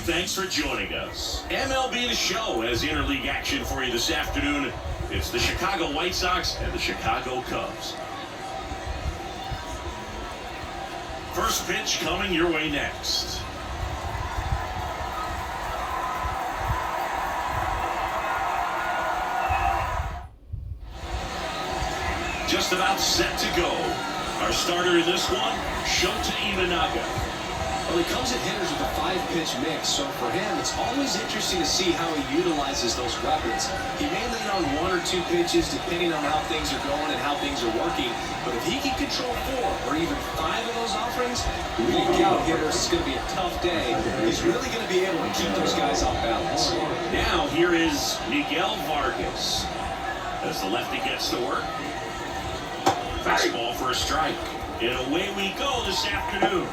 thanks for joining us. MLB The Show has interleague action for you this afternoon. It's the Chicago White Sox and the Chicago Cubs. First pitch coming your way next. Just about set to go. Our starter in this one, Shota Imanaga. Well, he comes at hitters with a 5-pitch mix, so for him, it's always interesting to see how he utilizes those weapons. He may lean on 1 or 2 pitches depending on how things are going and how things are working, but if he can control 4 or even 5 of those offerings, week out hitters, it's going to be a tough day. He's really going to be able to keep those guys off balance. Now here is Miguel Vargas as the lefty gets to work. Fastball for a strike. And away we go this afternoon.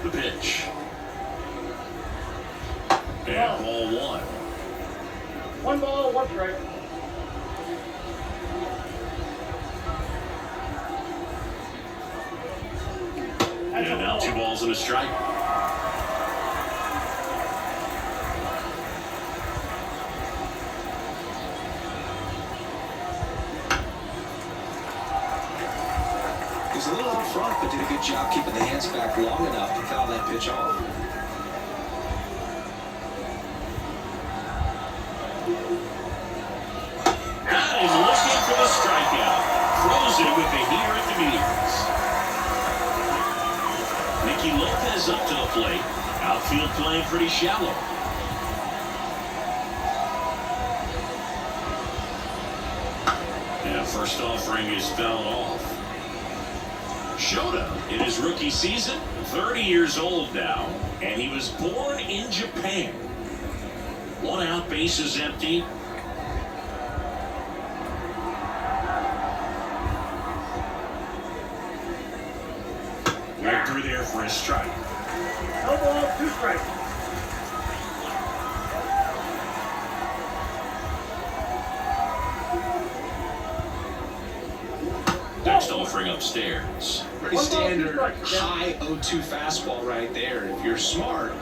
The pitch. And ball 1. 1 ball, 1 strike. And now 2 balls and a strike. He's a little out front, but did a good job keeping the hands back long enough to foul that pitch off. That is looking for the strikeout. Throws it with the heater at the meters. Nicky Lopez up to the plate. Outfield playing pretty shallow. And first offering is fouled off. Shota, in his rookie season, 30 years old now, and he was born in Japan. 1 out, bases empty. Right through there for a strike. No ball, 2 strikes. Next offering upstairs. Pretty standard high 0-2 fastball right there. If you're smart,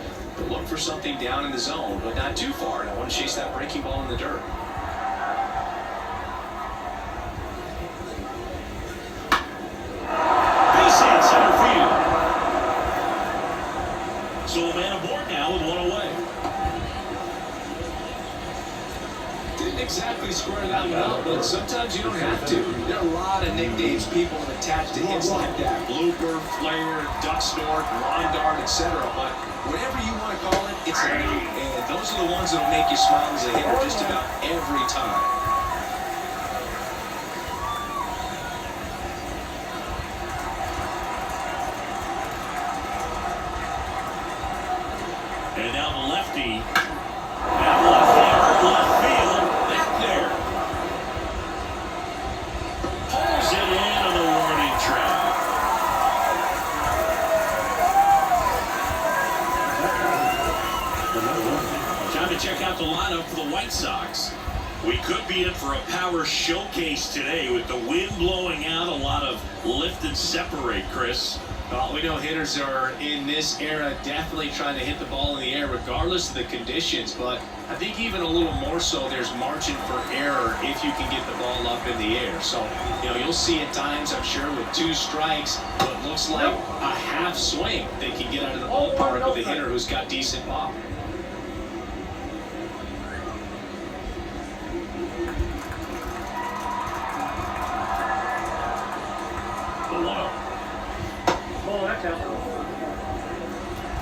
look for something down in the zone, but not too far. I want to chase that breaking ball in the dirt. Base hit center field. So a man aboard now with 1 away. Didn't exactly square it out well, but sometimes you don't have to. There are a lot of nicknames people have attached to hits like that. Blooper, flare, duck snort, lawn dart, etc. But whatever you want to call it, it's a name. And those are the ones that will make you smile as a hitter just about every time. And now the lefty. And left field. Back there. Pulls it in on the warning track. Time to check out the lineup for the White Sox. We could be in for a power showcase today with the wind blowing out, a lot of lift and separate, Chris. Well, we know hitters are in this era definitely trying to hit the ball in the air regardless of the conditions, but I think even a little more so there's margin for error if you can get the ball up in the air. So, you'll see at times, I'm sure, with 2 strikes, what looks like a half swing they can get out of the ballpark with a hitter who's got decent pop.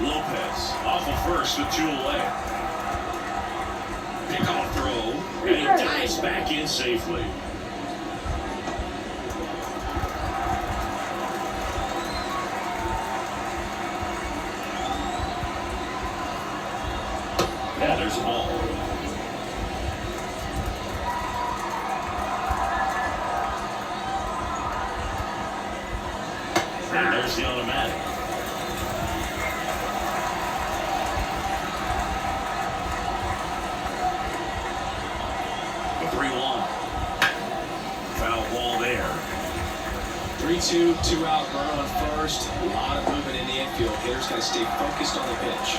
Lopez off of first with 2 away. Pickoff throw, and he dives back in safely. Yeah, there's a ball. And there's the automatic. Foul ball there. 3-2, 2 out, runner on first. A lot of movement in the infield. Hitters got to stay focused on the pitch.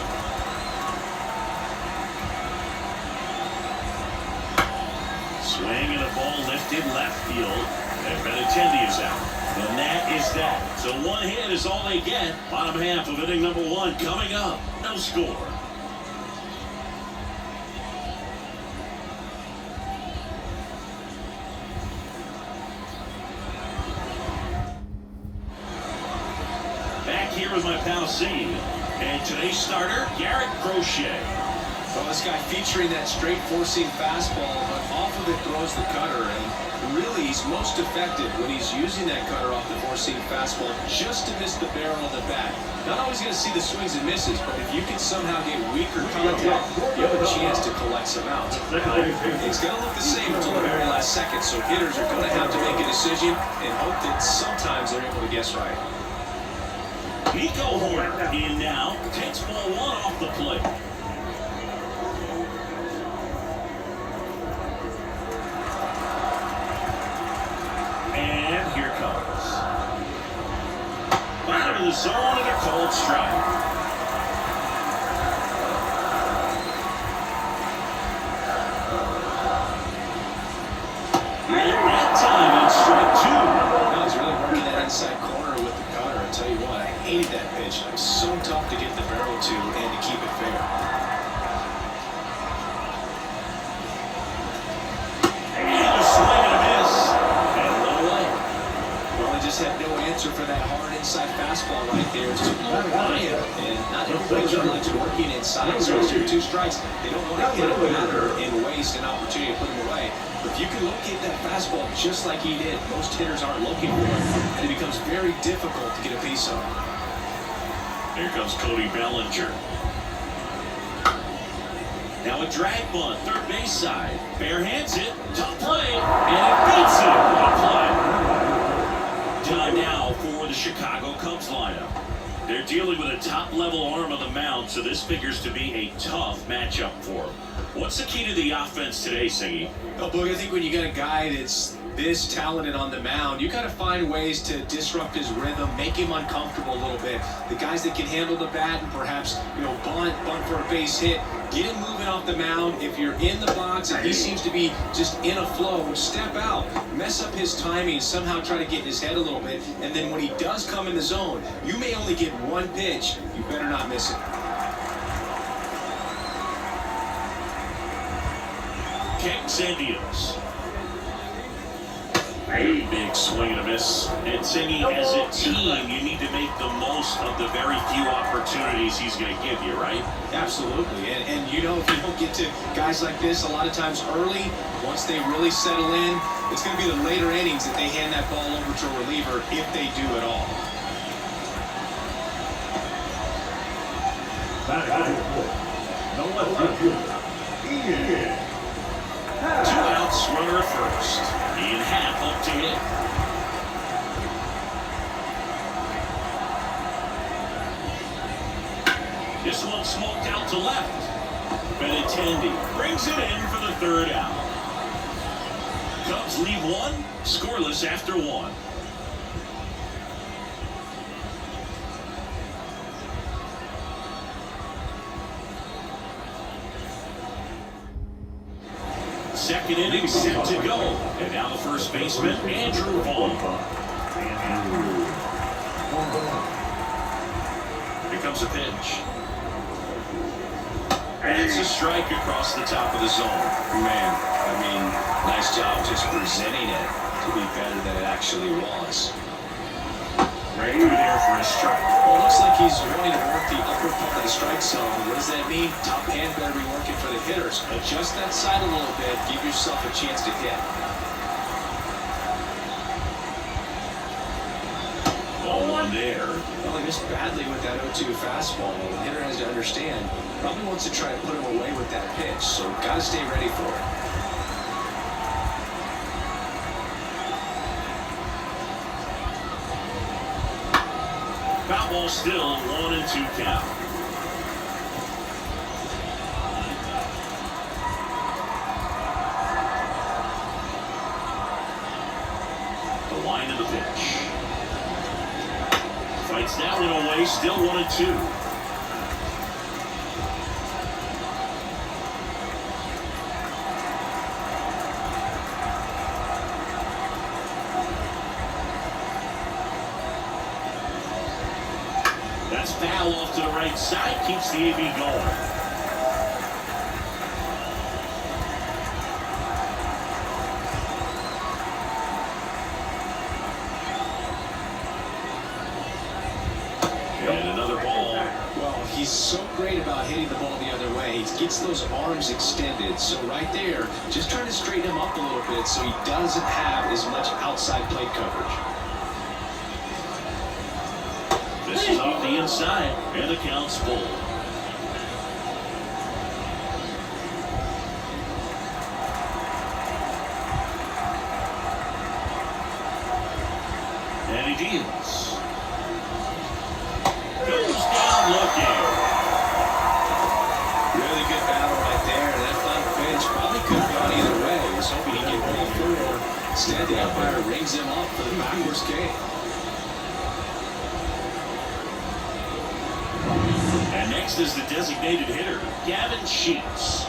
Swing and a ball lifted left field. And Benintendi is out. And that is that. So one hit is all they get. Bottom half of inning number 1 coming up. No score. Back here with my pal C. And today's starter, Garrett Crochet. Well, this guy featuring that straight four-seam fastball, but off of it throws the cutter, and really he's most effective when he's using that cutter off the four-seam fastball just to miss the barrel of the bat. Not always going to see the swings and misses, but if you can somehow get weaker contact, you have a chance to collect some outs. It's going to look the same until the very last second, so hitters are going to have to make a decision and hope that sometimes they're able to guess right. Nico Horner in now, takes ball 1 off the plate. And here comes. Bottom of the zone and a cold strike. And that time it's strike 2. Now he's really working that inside corner with the cutter. I tell you what, I hated that pitch. It was so tough to get the barrel to and to keep it fair. And a swing and a miss. And one away. Well, they just had no answer for that hard inside fastball right there. It's too low by him, and not everybody's really working inside. So it's 2 strikes. They don't want to hit a batter and waste an opportunity to put him away. But if you can locate that fastball just like he did, most hitters aren't looking for it, and it becomes very difficult to get a piece of. Here comes Cody Bellinger. Now a drag bunt, third base side. Bare hands it, top play, and it beats it. What a play. Time now for the Chicago Cubs lineup. They're dealing with a top-level arm on the mound, so this figures to be a tough matchup for them. What's the key to the offense today, Singy? Oh, Boog, I think when you got a guy that's this talented on the mound, you got to find ways to disrupt his rhythm, make him uncomfortable a little bit. The guys that can handle the bat and perhaps, bunt for a base hit, get him moving off the mound. If you're in the box and he seems to be just in a flow, step out, mess up his timing, somehow try to get in his head a little bit, and then when he does come in the zone, you may only get one pitch. You better not miss it. Kicks and deals. Big swing and a miss. And Singy, as a team, you need to make the most of the very few opportunities he's going to give you, right? Absolutely. And if you don't get to guys like this a lot of times early, once they really settle in, it's going to be the later innings that they hand that ball over to a reliever if they do at all. Two outs, runner at first. Ian Happ up to hit. This one smoked out to left. Benintendi brings it in for the third out. Cubs leave 1, scoreless after 1. Second inning set to go. And now the first baseman, Andrew Vaughn. Here comes a pitch. And it's a strike across the top of the zone. Man, nice job just presenting it to be better than it actually was. Right through there for a strike. Well, it looks like he's wanting to work the upper part of the strike zone. What does that mean? Top hand better be working for the hitters. Adjust that side a little bit. Give yourself a chance to hit. Ball one there. Well, he missed badly with that 0-2 fastball. The hitter has to understand. Probably wants to try to put him away with that pitch. So got to stay ready for it. Foul ball still 1-2 count. to the pitch. Fights that one away, still 1-2. That's foul off to the right side, keeps the AB going. And another ball. Well, he's so great about hitting the ball the other way. He gets those arms extended. So right there, just trying to straighten him up a little bit so he doesn't have as much outside plate coverage. This is off the inside, and the count's full. And he deals. Goes down looking. Really good battle right there. And that final pitch probably could have gone either way. He was hoping he'd get ball through. Instead, the umpire rings him up for the backwards game. And next is the designated hitter, Gavin Sheets.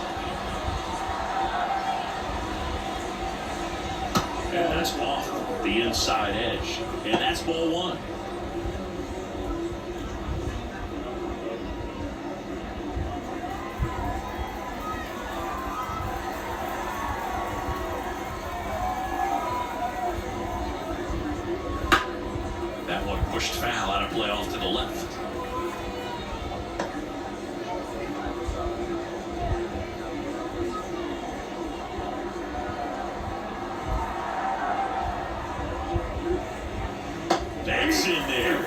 And that's off the inside edge. And that's ball one. That one pushed foul out of play off to the left. That's in there.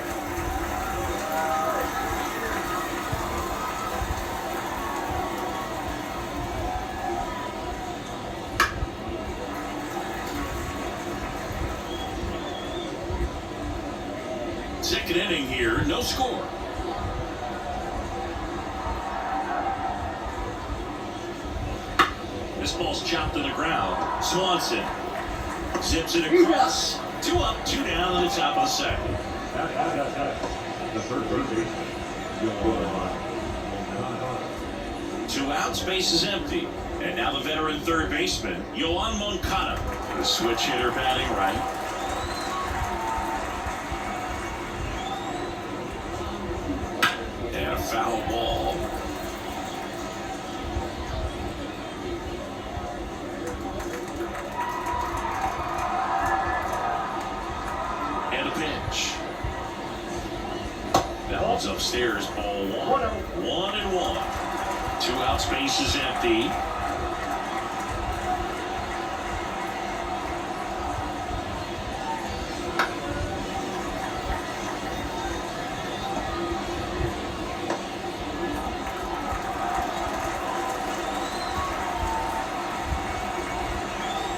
Second inning here, no score. This ball's chopped to the ground. Swanson zips it across. 2 up, 2 down to the top of the second. The third base. 2 outs, base is empty. And now the veteran third baseman, Yoan Moncada, the switch hitter batting right. And a foul ball. And a pitch. That one's upstairs, ball 1. 1-1. 2 outs, base is empty.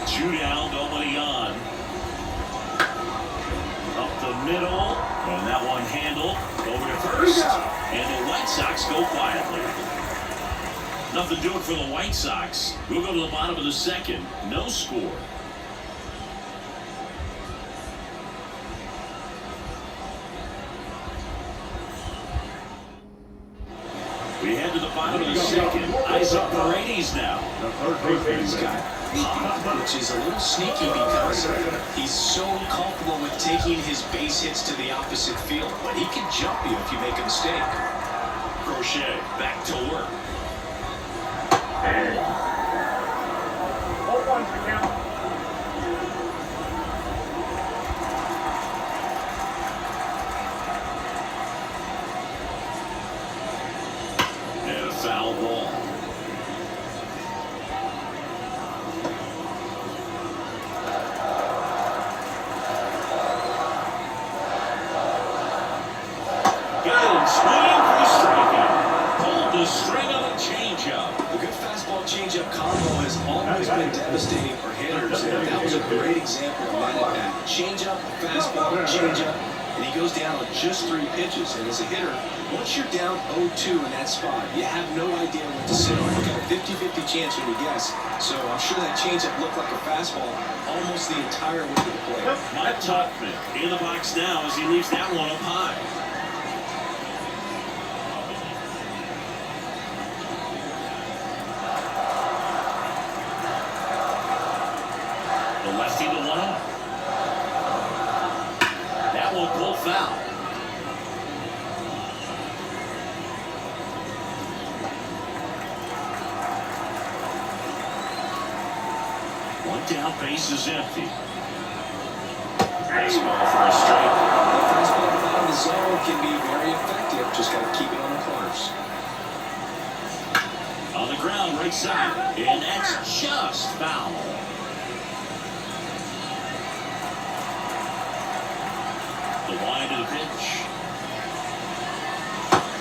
Two down, nobody on. Up the middle, and that one handled over to first. And the White Sox go quietly. Nothing doing for the White Sox. We'll go to the bottom of the second. No score. We head to the bottom of the second. Isaac Paredes now. He's got pop, which is a little sneaky because he's so comfortable with taking his base hits to the opposite field. But he can jump you if you make a mistake. Crochet back to work. All ones to count. And a foul ball. Got him swinging for the strikeout. Pulled the string of a changeup. A good fastball changeup combo has always been devastating for hitters, and that was a great example of that at bat. Changeup, fastball, changeup. and he goes down on just 3 pitches. And as a hitter, once you're down 0-2 in that spot, you have no idea what to sit on. You got a 50-50 chance when you guess. So I'm sure that changeup looked like a fastball almost the entire way to the plate. Mike Tuckman in the box now as he leaves that one up high. The lefty to 1-0. That one pulled foul. One down, base is empty. Fastball for a strike. The fastball out of the zone can be very effective. Just got to keep it on the corners. On the ground, right side. And that's just foul. The line to the pitch.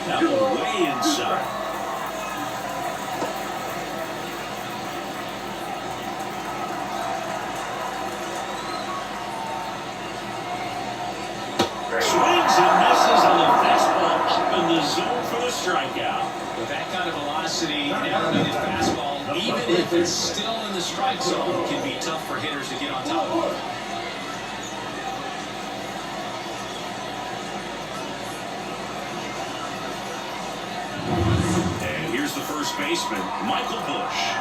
That one way inside. Swings and misses on the fastball up in the zone for the strikeout. With that kind of velocity, an elevated fastball, even if it's still in the strike zone, can be tough for hitters to get on top of. And here's the first baseman, Michael Bush.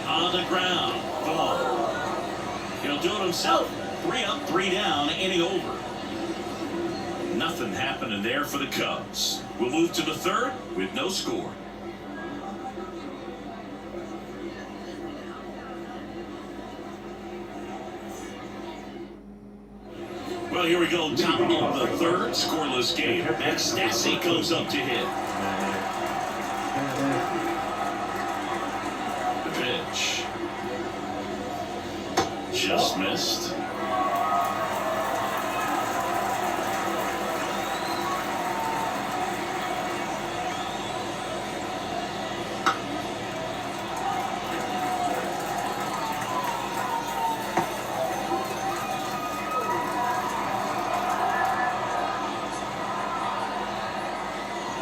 On the ground, ball. He'll do it himself. 3 up, 3 down, inning over. Nothing happening there for the Cubs. We'll move to the third with no score. Well, here we go. Top of the third, scoreless game. Max Stassi comes up to hit. The pitch. Just missed.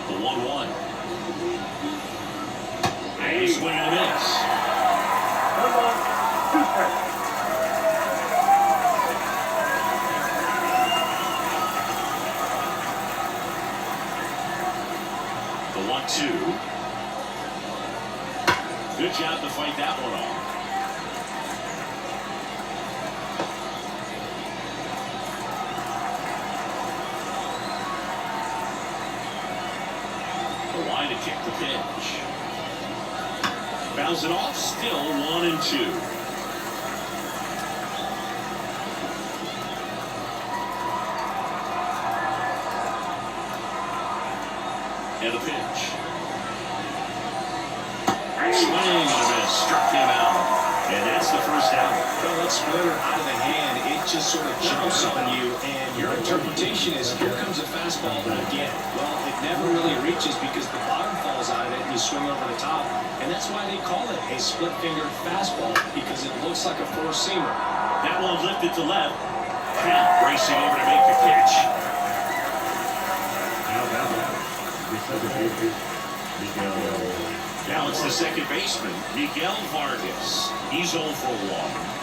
The 1-1. And a swing and a miss. The 1-2. Good job to fight that one off. The line to kick the pitch. Bounce it off, still 1-2. And the pitch. Swing and a miss, struck him out. And that's the first out. Well, that splitter out of the hand, it just sort of jumps on you, and your interpretation is, here comes a fastball again. Well, it never really reaches because the bottom falls out of it and you swing over the top. And that's why they call it a split-fingered fastball, because it looks like a four-seamer. That one lifted to left. Count racing over to make the catch. Now it's the second baseman, Miguel Vargas. He's 0 for 1.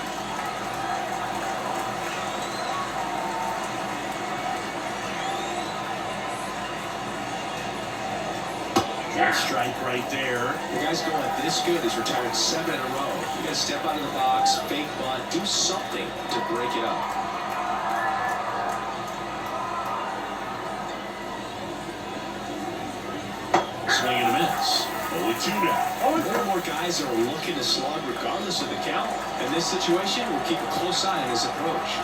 One strike right there. The guy's going this good. He's retired 7 in a row. You got to step out of the box, fake bunt, do something to break it up. Swing and a miss. 0-2 now. More and more guys are looking to slug regardless of the count. In this situation, we'll keep a close eye on his approach.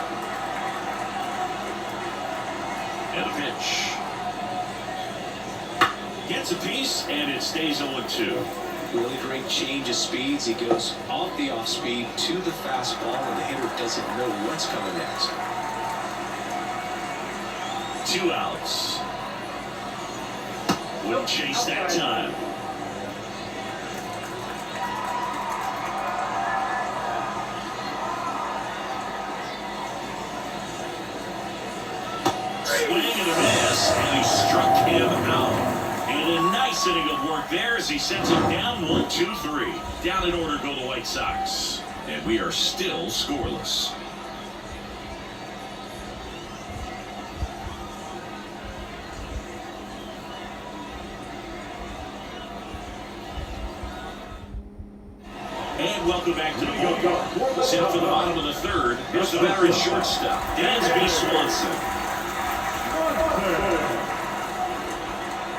And a pitch. Gets a piece, and it stays 0-2. Really great change of speeds. He goes off the off-speed to the fastball, and the hitter doesn't know what's coming next. 2 outs. Will chase that time. swing and a miss, and he struck him out. And a nice inning of work there as he sends him down 1-2-3. Down in order go the White Sox. And we are still scoreless. And welcome back to the ballpark. Set for the bottom of the third. Here's the veteran shortstop, Dansby Swanson.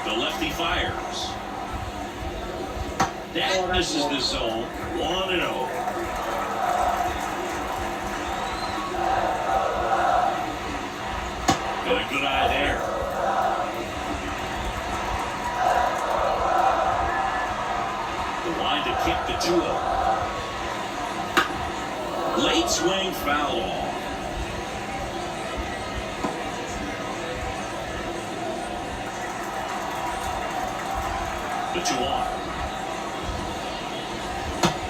The lefty fires. That misses the zone. 1-0. Got a good eye there. The line to kick the 2-0. Late swing, foul off. The 2-1.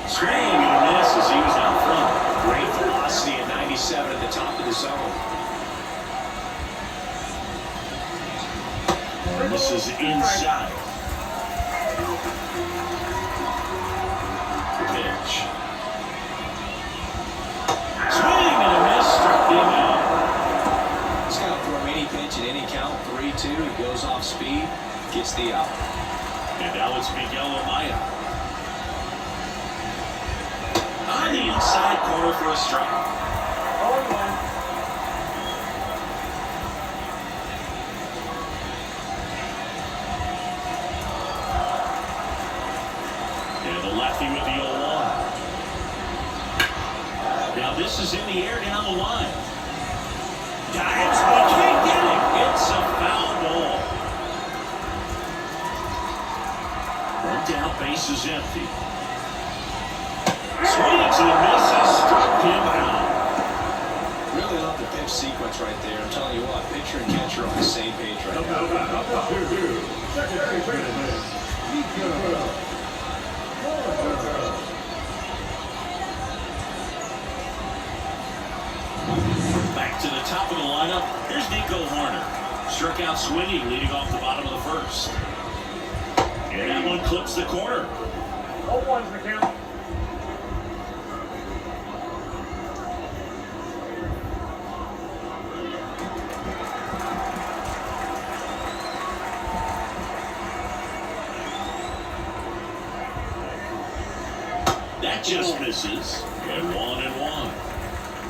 Swing and a miss as he was out front. Great velocity at 97 at the top of the zone. And this is inside. Pitch. Swing and a miss, struck him out. He's got to throw any pitch at any count. 3-2. He goes off speed, gets the out. And now it's Miguel Amaya. On the inside corner for a strike. And the lefty with the 0-1. Now this is in the air down the line. Dives, but can't get it. It's a foul ball. One down, base is empty. Swings and misses, struck him out. Really love the pitch sequence right there. I'm telling you what, pitcher and catcher on the same page right now. Back to the top of the lineup. Here's Nico Horner. Struck out swinging, leading off the bottom of the first. And that one clips the corner. 0-1's the count. That just misses. And 1-1.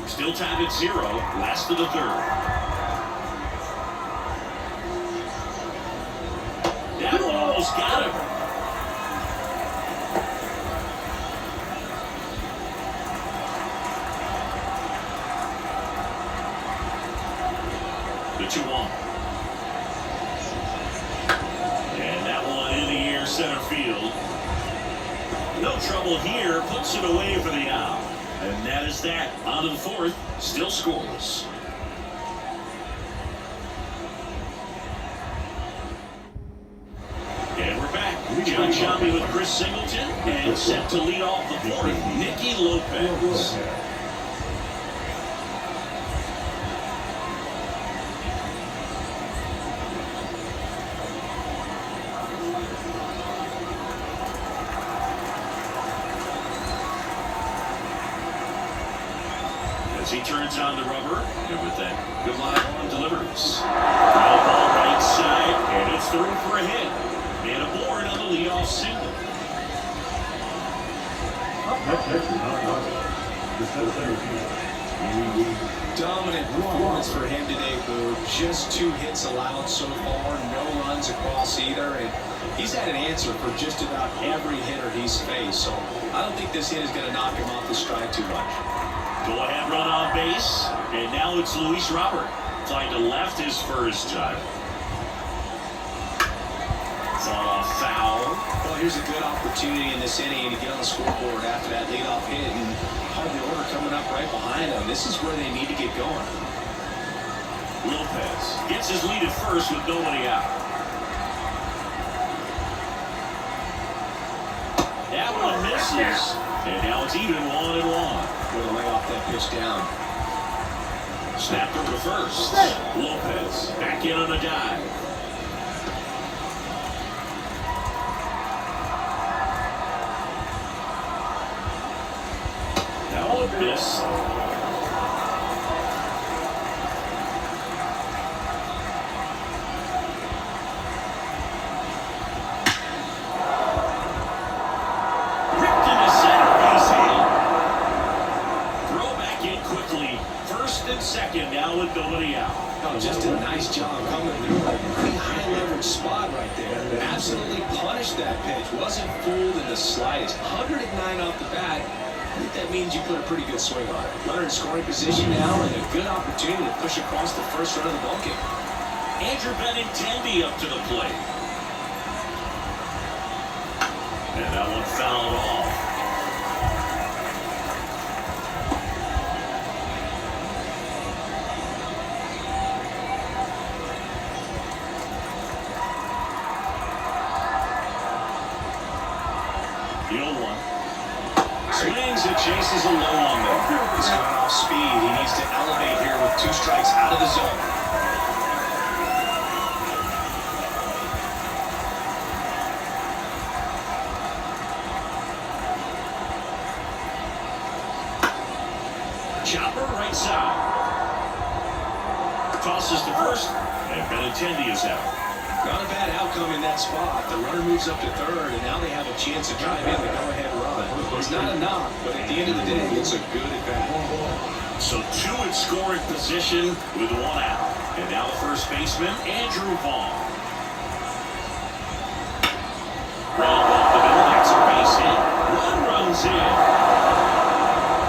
Still tied at 0. Last of the third. That one almost got him. The 2-1. And that one in the air center field. No trouble here. Puts it away for the out. And that is that. On to the fourth. Still scoreless. And we're back. John Shelby with Chris Singleton. And set to lead off the fourth, Nicky Lopez. As he turns on the rubber, and with that good line on delivers. Foul ball right side, and it's through for a hit. And aboard on the leadoff single. Dominant performance for him today, Boo. Just 2 hits allowed so far, no runs across either, and he's had an answer for just about every hitter he's faced. So I don't think this hit is going to knock him off the stride too much. Go ahead, run on base, and now it's Luis Robert trying to left his first time. Foul. Well, here's a good opportunity in this inning to get on the scoreboard after that leadoff hit, and hard the order coming up right behind them. This is where they need to get going. Lopez gets his lead at first with nobody out. That one misses, and now it's even 1-1. Going to lay off that pitch down. Snap over to first. Lopez back in on a dive. That one missed. Ripped into center base hit. Throw back in quickly. First and second now with nobody out. Oh, just a nice job coming through a pretty high leverage spot right there. Absolutely punished that pitch. Wasn't fooled in the slightest. 109 off the bat. I think that means you put a pretty good swing on it. Runner in scoring position now and a good opportunity to push across the first run of the ballgame. Andrew Benintendi up to the plate. And that one fouled off. The 0-1. Swings and chases a low on there. He's coming off speed. He needs to elevate here with 2 strikes out of the zone. Chopper right side. Tosses to first, and Benintendi is out. Not a bad outcome in that spot. The runner moves up to third, and now they have a chance to drive in the go-ahead run. It's not a knock, but at the end of the day, it's a good at-bat. So 2 in scoring position with 1 out. And now the first baseman, Andrew Vaughn. Round off the middle, that's a base hit. 1 runs in.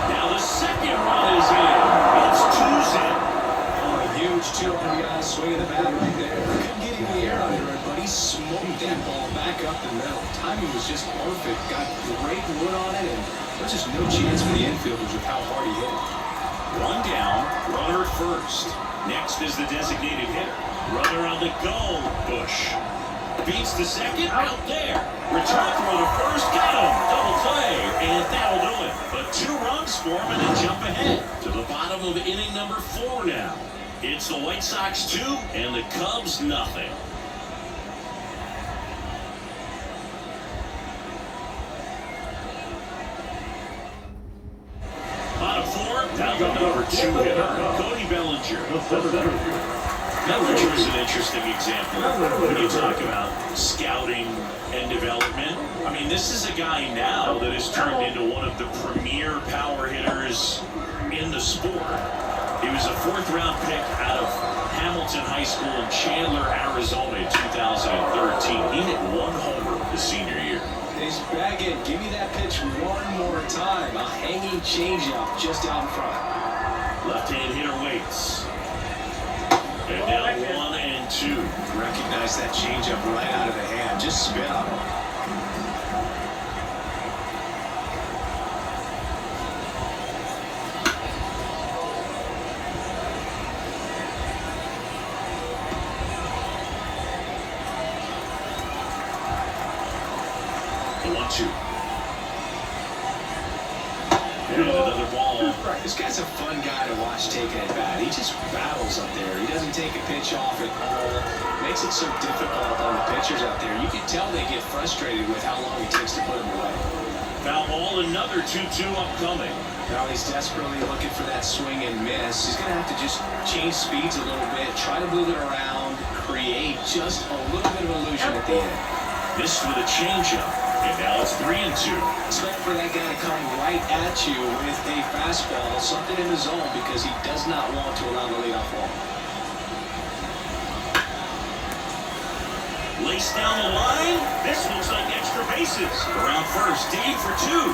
Now the second run is in. It's 2's in. Oh, a huge 2-RBI swing of the bat right there. Couldn't get any air under it, but he smoked that ball back up the middle. Timing was just perfect. Got great wood on it, and there's just no chance for the infielders with how hard he hit it. 1 down, runner at first. Next is the designated hitter. Runner on the go, Bush. Beats the second, out there. Return throw to first, got him. Double play, and that'll do it. But 2 runs for him, and they jump ahead to the bottom of inning number 4 now. It's the White Sox 2 and the Cubs nothing. Bottom 4, down to number 2 hitter, Cody Bellinger. Bellinger is an interesting example when you talk about scouting and development. I mean, this is a guy now that has turned into one of the premier power hitters in the sport. He was a 4th-round pick out of Hamilton High School in Chandler, Arizona in 2013. He hit 1 homer his senior year. He's back in. Give me that pitch one more time. A hanging changeup just out in front. Left-hand hitter waits. And now 1 and 2. Recognize that changeup right out of the hand. Just spit on it. The 1-2. And another ball. This guy's a fun guy to watch taking at bat. He just battles up there. He doesn't take a pitch off at all. Makes it so difficult on the pitchers out there. You can tell they get frustrated with how long it takes to put him away. Foul ball, another 2-2 upcoming. Now he's desperately looking for that swing and miss. He's going to have to just change speeds a little bit, try to move it around, create just a little bit of illusion at the end. Missed with a changeup. And now it's 3 and 2. Expect for that guy to come right at you with a fastball, something in the zone, because he does not want to allow the leadoff walk. Lace down the line. This looks like extra bases. Around first, digging for 2.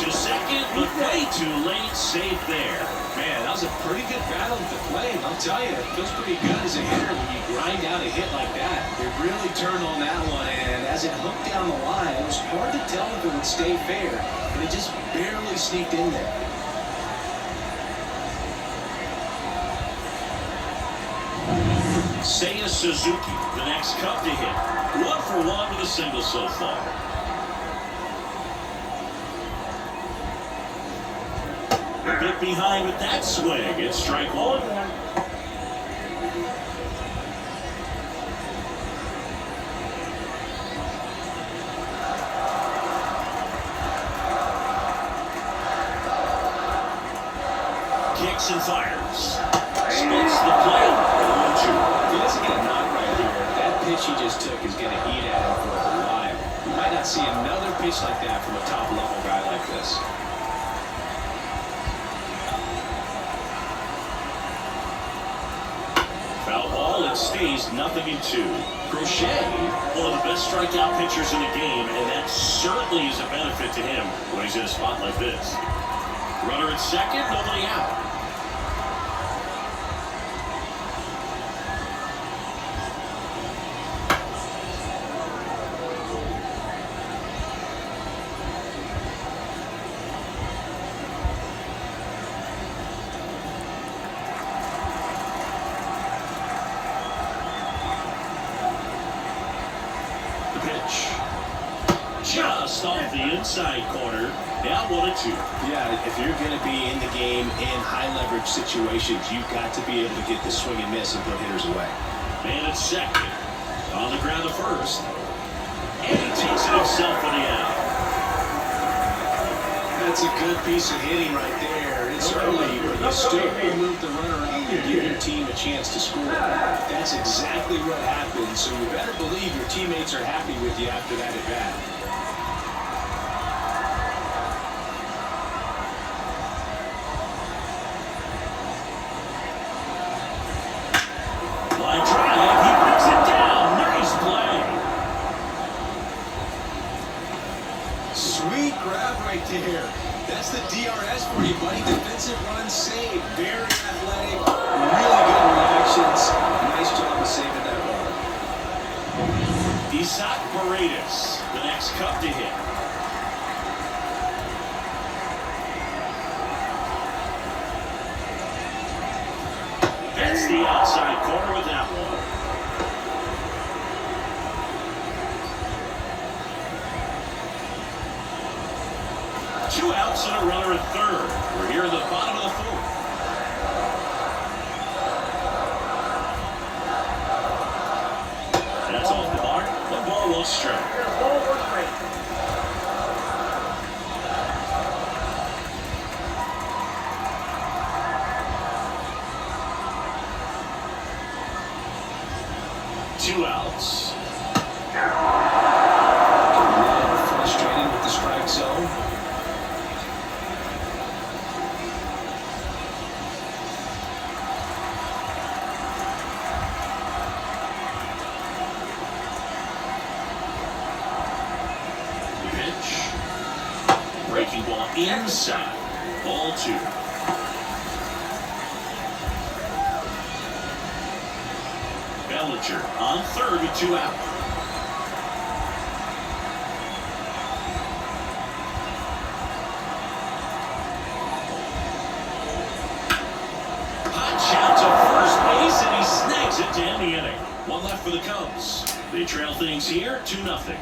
To second, but way too late. Safe there. Man, that was a pretty good battle at the plate. I'll tell you, it feels pretty good as a hitter when you grind out a hit like that. It really turned on that one, and as it hooked down the line, it was hard to tell if it would stay fair, and it just barely sneaked in there. Seiya Suzuki, the next Cub to hit. 1 for 1 with a single so far. The big get behind with that swing. It's strike one. Kicks and fires. Splits the plate. 1-2. If he doesn't get a knock right here, that pitch he just took is going to eat at him for a while. You might not see another pitch like that from a top-level guy like this. Foul ball, it stays 0-2. Crochet, one of the best strikeout pitchers in the game, and that certainly is a benefit to him when he's in a spot like this. Runner at second, nobody out. The pitch. Just off the inside corner. Down 1-2. Yeah, if you're going to be in the game in high-leverage situations, you've got to be able to get the swing and miss and put hitters away. Man at second. On the ground to first. And he takes it himself for the out. That's a good piece of hitting right there. It's early, but you still move the runner up and give your team a chance to score. That's exactly what happened, so you better believe your teammates are happy with you after that at-bat. Line drive, he brings it down. Nice play. Sweet grab right there. That's the DRS for you, buddy. Defensive run saved. Very athletic. Really good reactions. Nice job of saving that ball. Isaac Paredes, the next Cub to hit. That's the outside corner with that one. Two outs and a runner at third. We're here in the bottom of the fourth. That's off the mark. The ball will strike. Ball was straight. Two outs. Frustrated with the strike zone. Pitch. Breaking ball inside. Ball 2. Bellinger on third with 2 out. Hot shot to first base, and he snags it to end the inning. One left for the Cubs. They trail things here 2-0.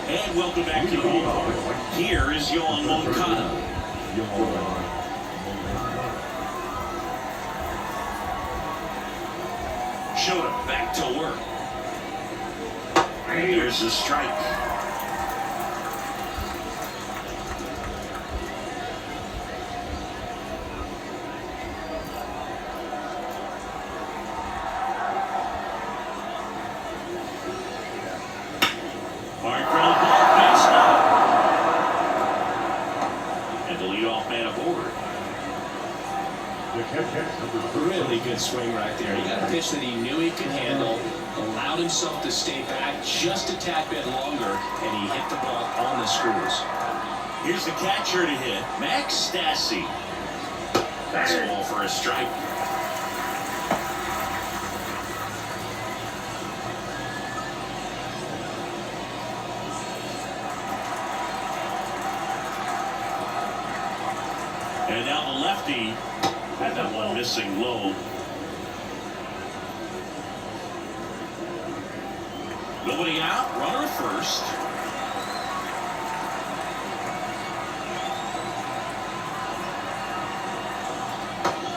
And welcome back to the ballpark. Here is Yohan Moncada. Showed him back to work. And there's the strike. Hard ground ball, base knock. And the leadoff man aboard. Really good swing right there. He got a pitch that he knew he could handle, allowed himself to stay back just a tad bit longer, and he hit the ball on the screws. Here's the catcher to hit, Max Stassi. Fastball for a strike. And now the lefty had that one missing low. Nobody out, runner at first.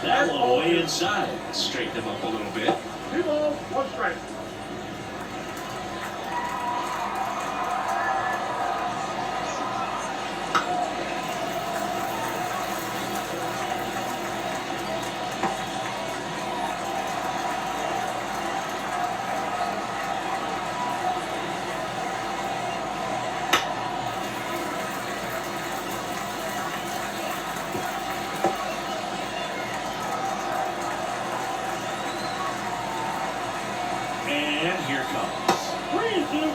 That one way inside. Straighten him up a little bit. 2 balls, 1 strike. And here comes. 3-2.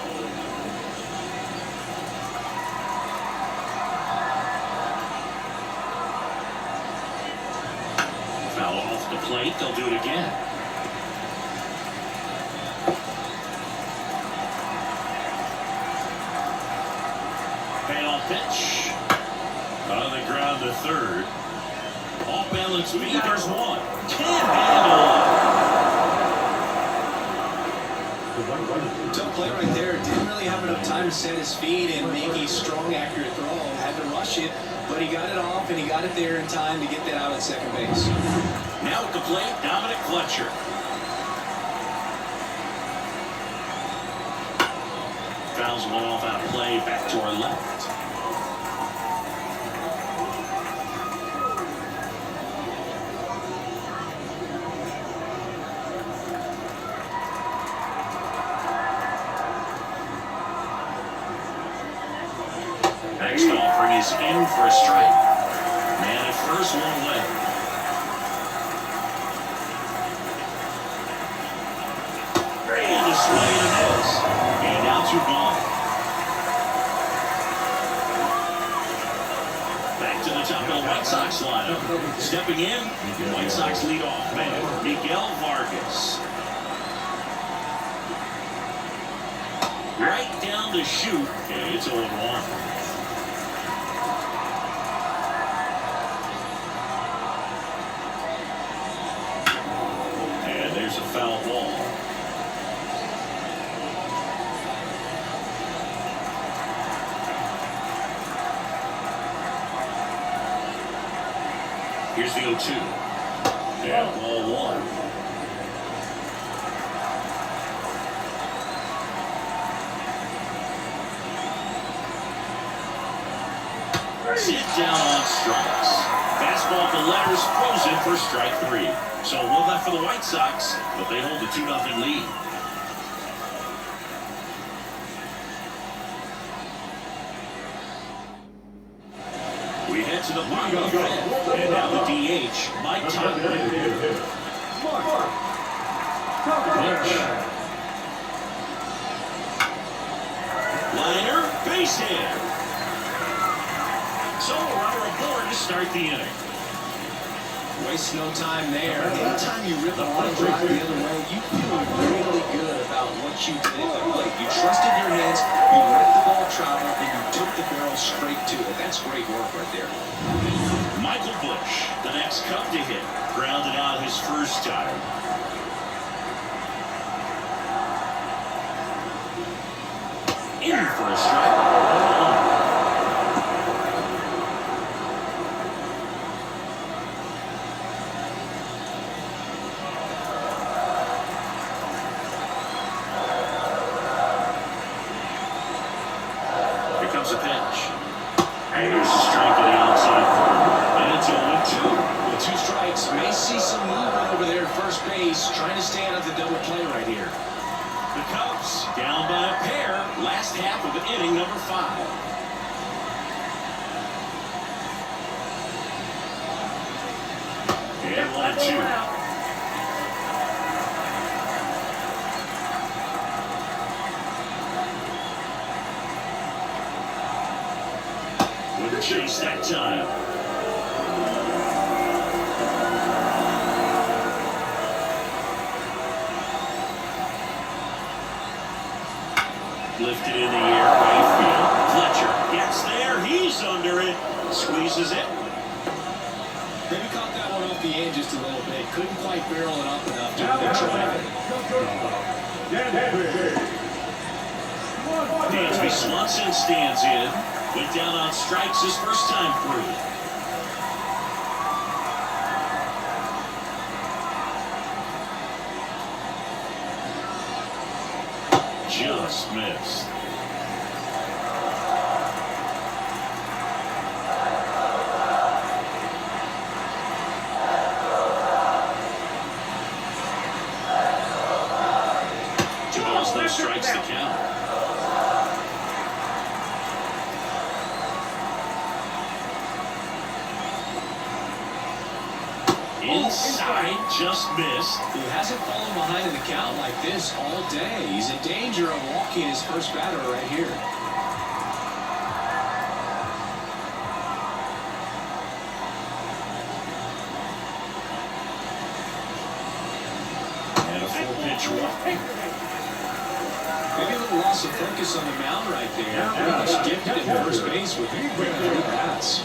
Foul off the plate. They'll do it again. Payoff pitch. On the ground to third. Off balance feet. There's one. Can't handle. Tough play right there. Didn't really have enough time to set his feet and make a strong, accurate throw. Had to rush it, but he got it off and he got it there in time to get that out at second base. Now at the plate, Dominic Fletcher. Fouls one off out of play, back to our left. Next offering is in for a strike. Man at first, one away. And a swing and a miss. And now 2 gone. Back to the top of the White Sox lineup. Stepping in, White Sox leadoff man, Miguel Vargas. Right down the chute, and it's 0-1. There's a foul ball. Here's the 0-2. And ball 1. Sit down on strikes. Fastball to letters frozen for strike 3. So 1 left for the White Sox, but they hold a 2-0 lead. We head to the bottom of the 5th, and now the DH, Mike Topper. Pitch. Liner, base hit. So a runner aboard to start the inning. Waste no time there. Anytime you rip a line drive the other way, you feel really good about what you did at the plate. You trusted your hands, you let the ball travel, and you took the barrel straight to it. That's great work right there. Michael Bush, the next Cub to hit, grounded out his first time. In for a strike. Comes a pitch. And here's a strike to the outside corner. And it's 0-2. With 2 strikes, may see some movement over there at first base, trying to stay out of the double play right here. The Cubs down by a pair. Last half of inning number 5. And 1-2. With a chase that time. Lifted in the air, right field. Fletcher gets there. He's under it. Squeezes it. Maybe caught that one off the end just a little bit. Couldn't quite barrel it up enough to try it. Dansby Swanson stands in. Went down on strikes his first time through. Just missed. Two balls, no strikes to count. Inside, just missed. He hasn't fallen behind in the count like this all day. He's in danger of walking his first batter right here. And a full-pitch walk. Maybe a little loss of focus on the mound right there. Pretty much gifted at first base with a good pass.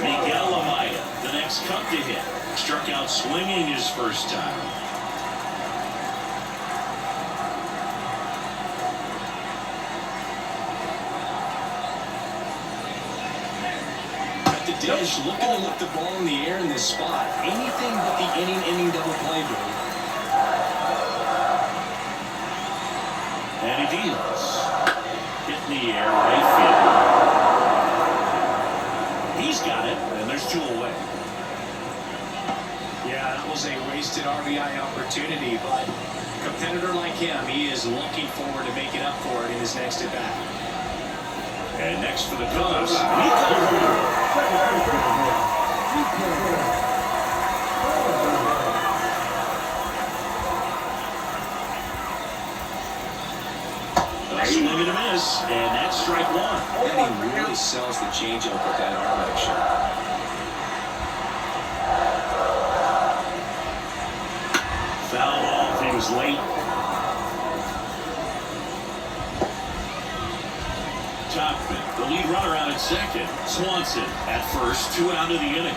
Miguel Amaya, the next Cub to hit. Struck out swinging his first time. At the dish, looking to lift the ball in the air in this spot. Anything but the inning double play, Billy. And he deals. Hit in the air, right field. He's got it, and there's two away. Yeah, that was a wasted RBI opportunity, but a competitor like him, he is looking forward to making up for it in his next at-bat. And next for the Cubs, a swing and a miss, and that's strike one. And he really sells the changeup with that arm action. Foul off, he was late. Topman, the lead runner out at second. Swanson at first, 2 out of the inning.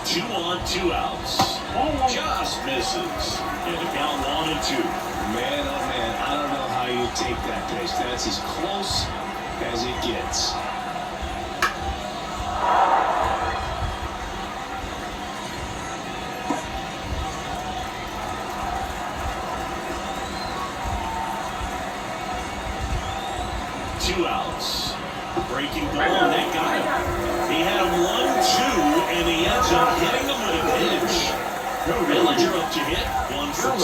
Two on, 2 outs. Just misses. And the count 1-2. Man, oh man, I don't know how you take that pitch. That's as close as it gets. Two outs. Breaking ball, and that got him. He had him 1-2, and he ends up hitting him with a pitch. Bellinger up to hit, 1 for 2.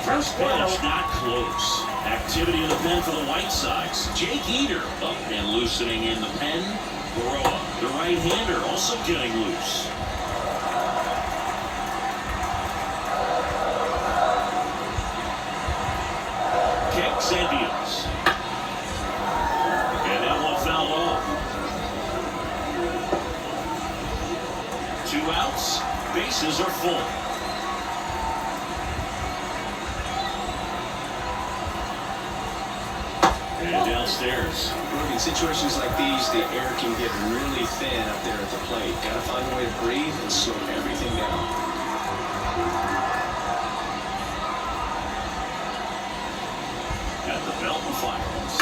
First pitch, not close. Activity in the pen for the White Sox. Jake Eater up and loosening in the pen. Baroa, the right-hander, also getting loose. Kicks and deals. And that one fouled off. 2 outs, bases are full. And downstairs. Look, in situations like these, the air can get really thin up there at the plate. Got to find a way to breathe and slow everything down. At the belt and fires.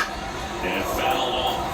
And fouled off.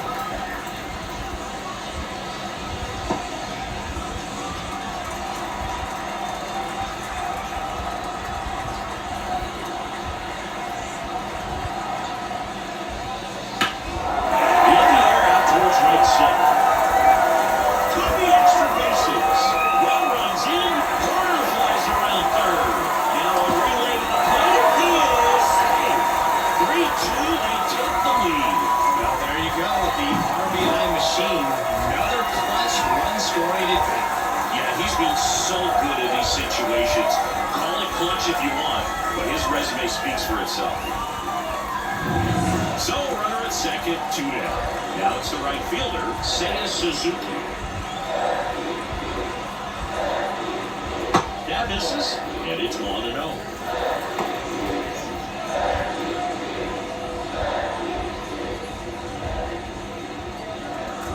Situations. Call it clutch if you want, but his resume speaks for itself. So, runner at second, 2 down. Now it's the right fielder, Seiya Suzuki. That misses, and it's 1-0.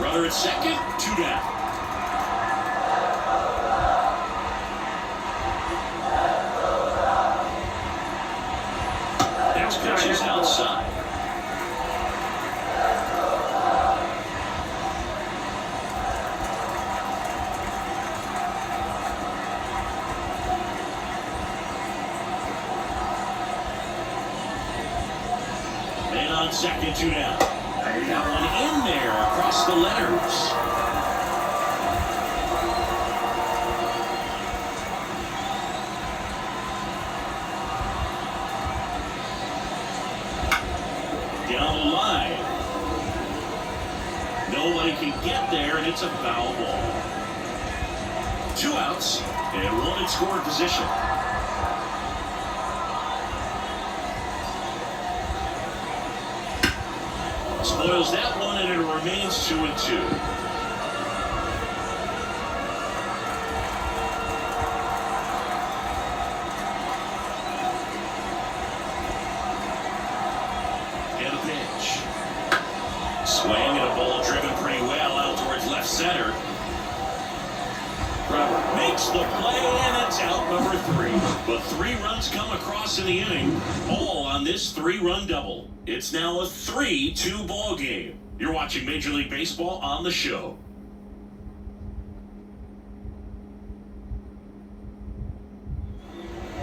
Runner at second, 2 down. Next pitch is outside. Man on second, 2 down. That one in there across the letters. Down the line. Nobody can get there, and it's a foul ball. 2 outs, and 1 in scoring position. Spoils that one, and it remains 2-2. And a pitch. Swing and a ball driven pretty well out towards left center. Makes the play, and it's out number 3. But 3 runs come across in the inning, all on this 3-run double. It's now a 3-2 ball game. You're watching Major League Baseball on the show.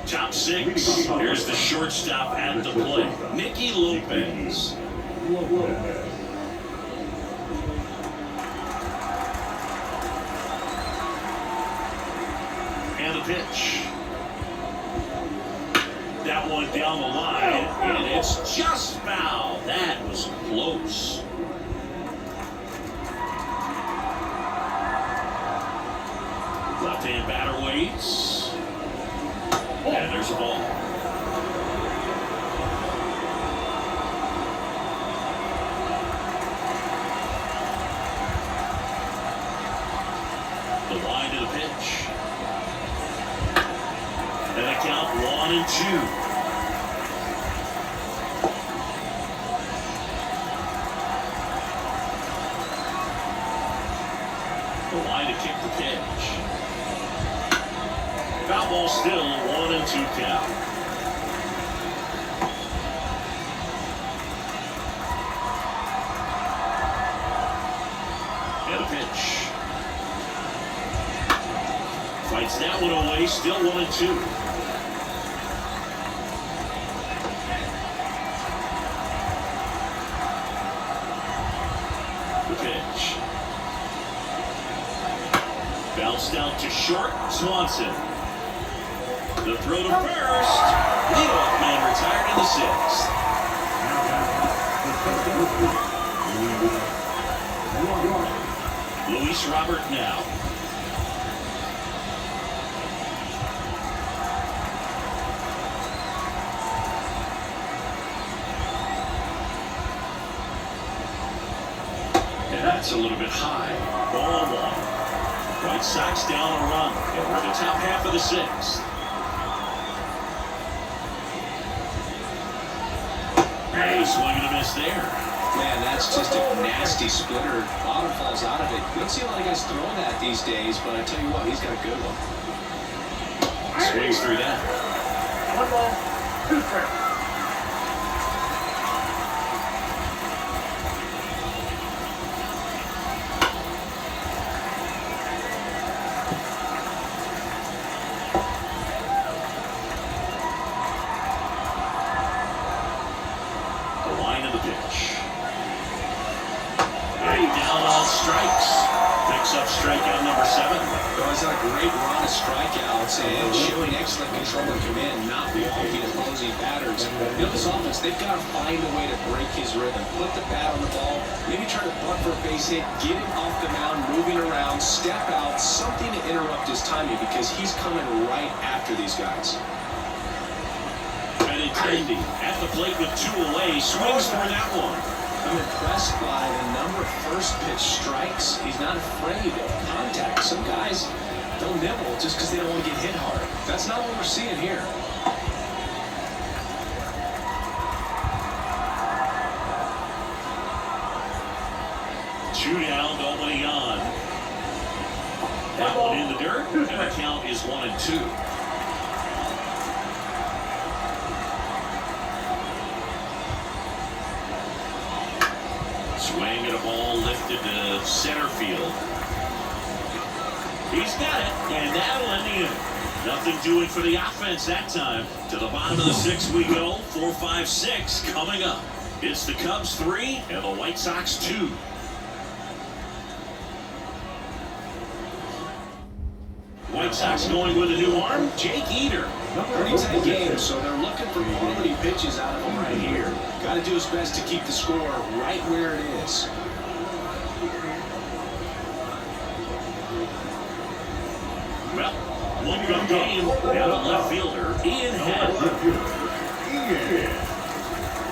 Top 6. Here's the shortstop at the plate, Nicky Lopez. And a pitch. That one down the line, and it's just foul. That was close. Left-hand batter waits. And there's a ball. The line to the pitch. And a count 1-2. The line to kick the pitch. Foul ball still, 1-2 count. And a pitch. Fights that one away, still 1-2. Pitch. Bounced out to short, Swanson. The throw to first. Leadoff man retired in the 6th. Luis Robert now. And that's a little bit high. Ball 1. White Sox down a run. And we're in the top half of the 6th. Hey, swing and a miss there. Man, that's just a nasty splitter. Bottom falls out of it. You don't see a lot of guys throwing that these days, but I tell you what, he's got a good one. Swings through that. 1 ball, 2 strikes. Strikeout number 7. Well, he's had a great run of strikeouts and showing excellent control of command, not walking opposing batters. You know, this offense, they've got to find a way to break his rhythm, put the bat on the ball, maybe try to bunt for a base hit, get him off the mound, moving around, step out, something to interrupt his timing because he's coming right after these guys. Benintendi at the plate with 2 away, swings for that one. I'm impressed by the number of first pitch strikes. He's not afraid of contact. Some guys, they'll nibble just because they don't want to get hit hard. That's not what we're seeing here. Two down, nobody on. That one in the dirt, and the count is 1-2. Swing at a ball lifted to center field. He's got it, and that'll end the inning. Nothing doing for the offense that time. To the bottom of the sixth we go. 4-5-6 coming up. It's the Cubs 3 and the White Sox 2. White Sox going with a new arm, Jake Eater. Pretty tight game, so they're looking for quality pitches out of him right here. Got to do his best to keep the score right where it is. Well, one-run game. Now the left fielder, Ian Happ.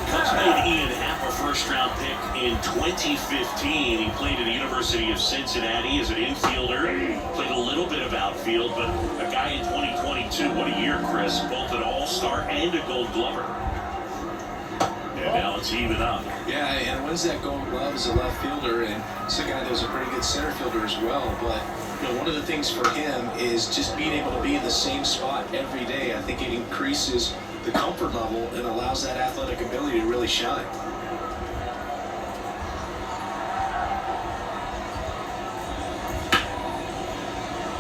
Cubs made Ian Happ a first-round pick in 2015. He played at the University of Cincinnati as an infielder. Played a little bit of outfield, but a guy in 2022. What a year, Chris. Both an all-star and a Gold Glover. And now it's even up. Yeah, and wins that Gold Glove as a left fielder, and it's a guy that was a pretty good center fielder as well. But you know, one of the things for him is just being able to be in the same spot every day. I think it increases the comfort level and allows that athletic ability to really shine.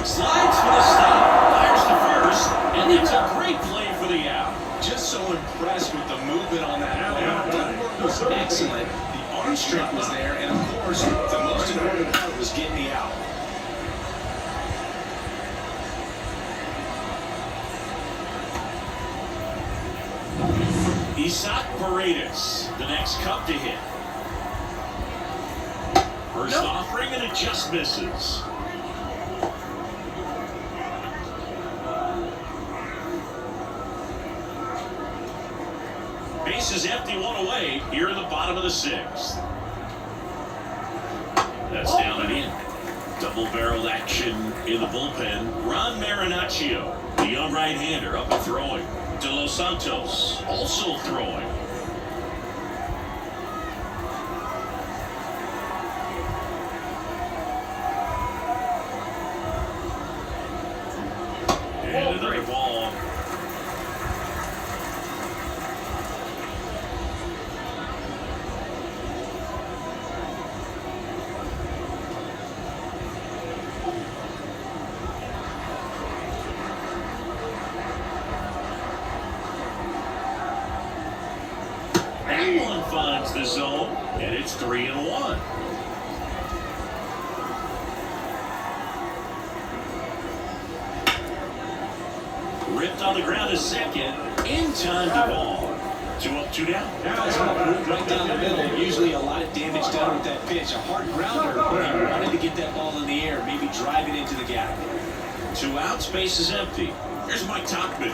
Slides for the stop, fires to first, and it's a great play for the out. Just so impressed with the movement on that play. The footwork was excellent. The arm strength was there, and of course, the most important part was getting the out. Isaac Paredes, the next Cub to hit. First offering, and it just misses. Base is empty, one away here in the bottom of the sixth. That's down and in. Double-barreled action in the bullpen. Ron Marinaccio, the young right-hander, up and throwing. De Los Santos also throwing. And another ball. That one finds the zone, and it's 3-1. Ripped on the ground to second. In time to ball. 2 up, 2 down. Right down the middle. Usually a lot of damage done with that pitch. A hard grounder. He wanted to get that ball in the air, maybe drive it into the gap. 2 out, space is empty. Here's Mike Tauchman.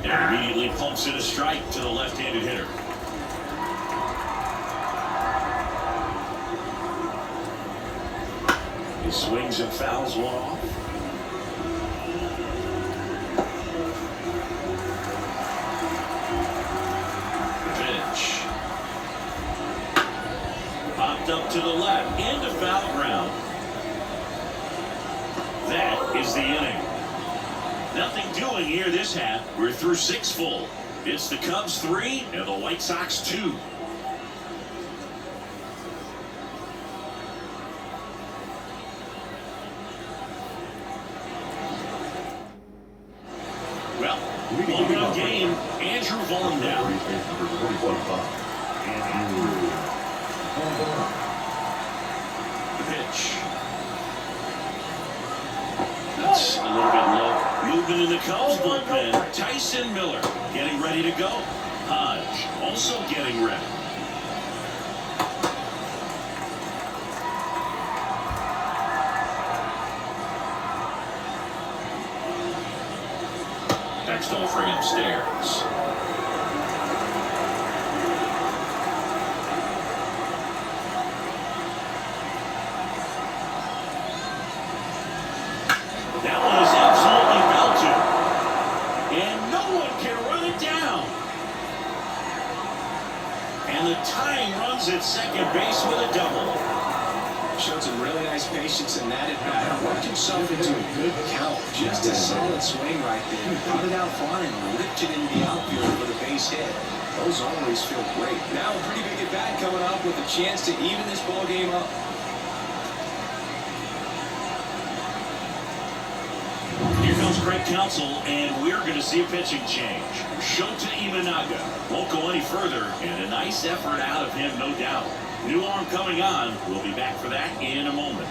And immediately pumps in a strike to the left-handed hitter. He swings and fouls one off. Pitch. Popped up to the left, into foul ground. That is the inning. Nothing doing here this half. We're through 6 full. It's the Cubs 3 and the White Sox 2. Well, one-run game. Andrew Vaughn now. The pitch. That's a little bit low. Movement in the Cubs bullpen. Tyson Miller getting ready to go. Hodge also getting ready. That's next offering upstairs. That one is absolutely belted. And no one can run it down. And the tying runs at second base with a double. Showed some really nice patience in that at bat. Worked himself into a good count. Just a solid swing right there. Got it out flying, ripped it into the outfield for the base hit. Those always feel great. Now a pretty big at bat coming up with a chance to even this ball game up. Here comes Craig Counsell, and we're going to see a pitching change. Shota Imanaga won't go any further, and a nice effort out of him, no doubt. New arm coming on. We'll be back for that in a moment.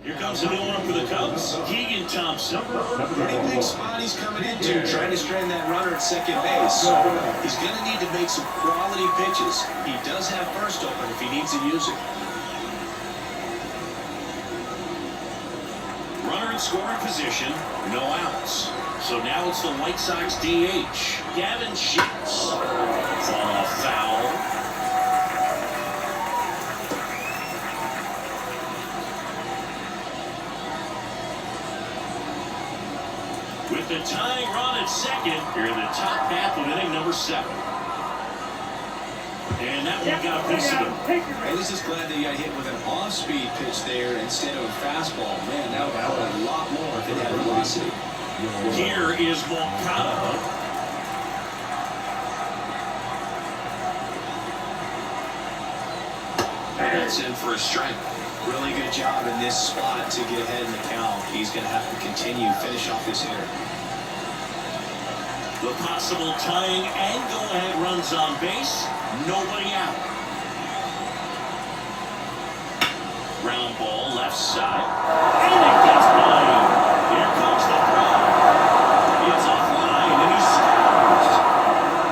Here comes a new arm for the Cubs, Keegan Thompson. Pretty big spot he's coming into, trying to strand that runner at second base. So he's going to need to make some quality pitches. He does have first open if he needs to use it. Runner in scoring position, no outs. So now it's the White Sox DH, Gavin Sheets. Foul. With the tying run at second, here in the top half of inning number 7. And that one got a piece of him. At least just glad that he got hit with an off-speed pitch there instead of a fastball. Man, that would have hurt a lot more if it had velocity. Here is Moncada. That's in for a strike. Really good job in this spot to get ahead in the count. He's going to have to continue finish off this hitter. The possible tying and go-ahead runs on base. Nobody out. Ground ball left side. And it gets by. Here comes the throw. It's offline and he scores.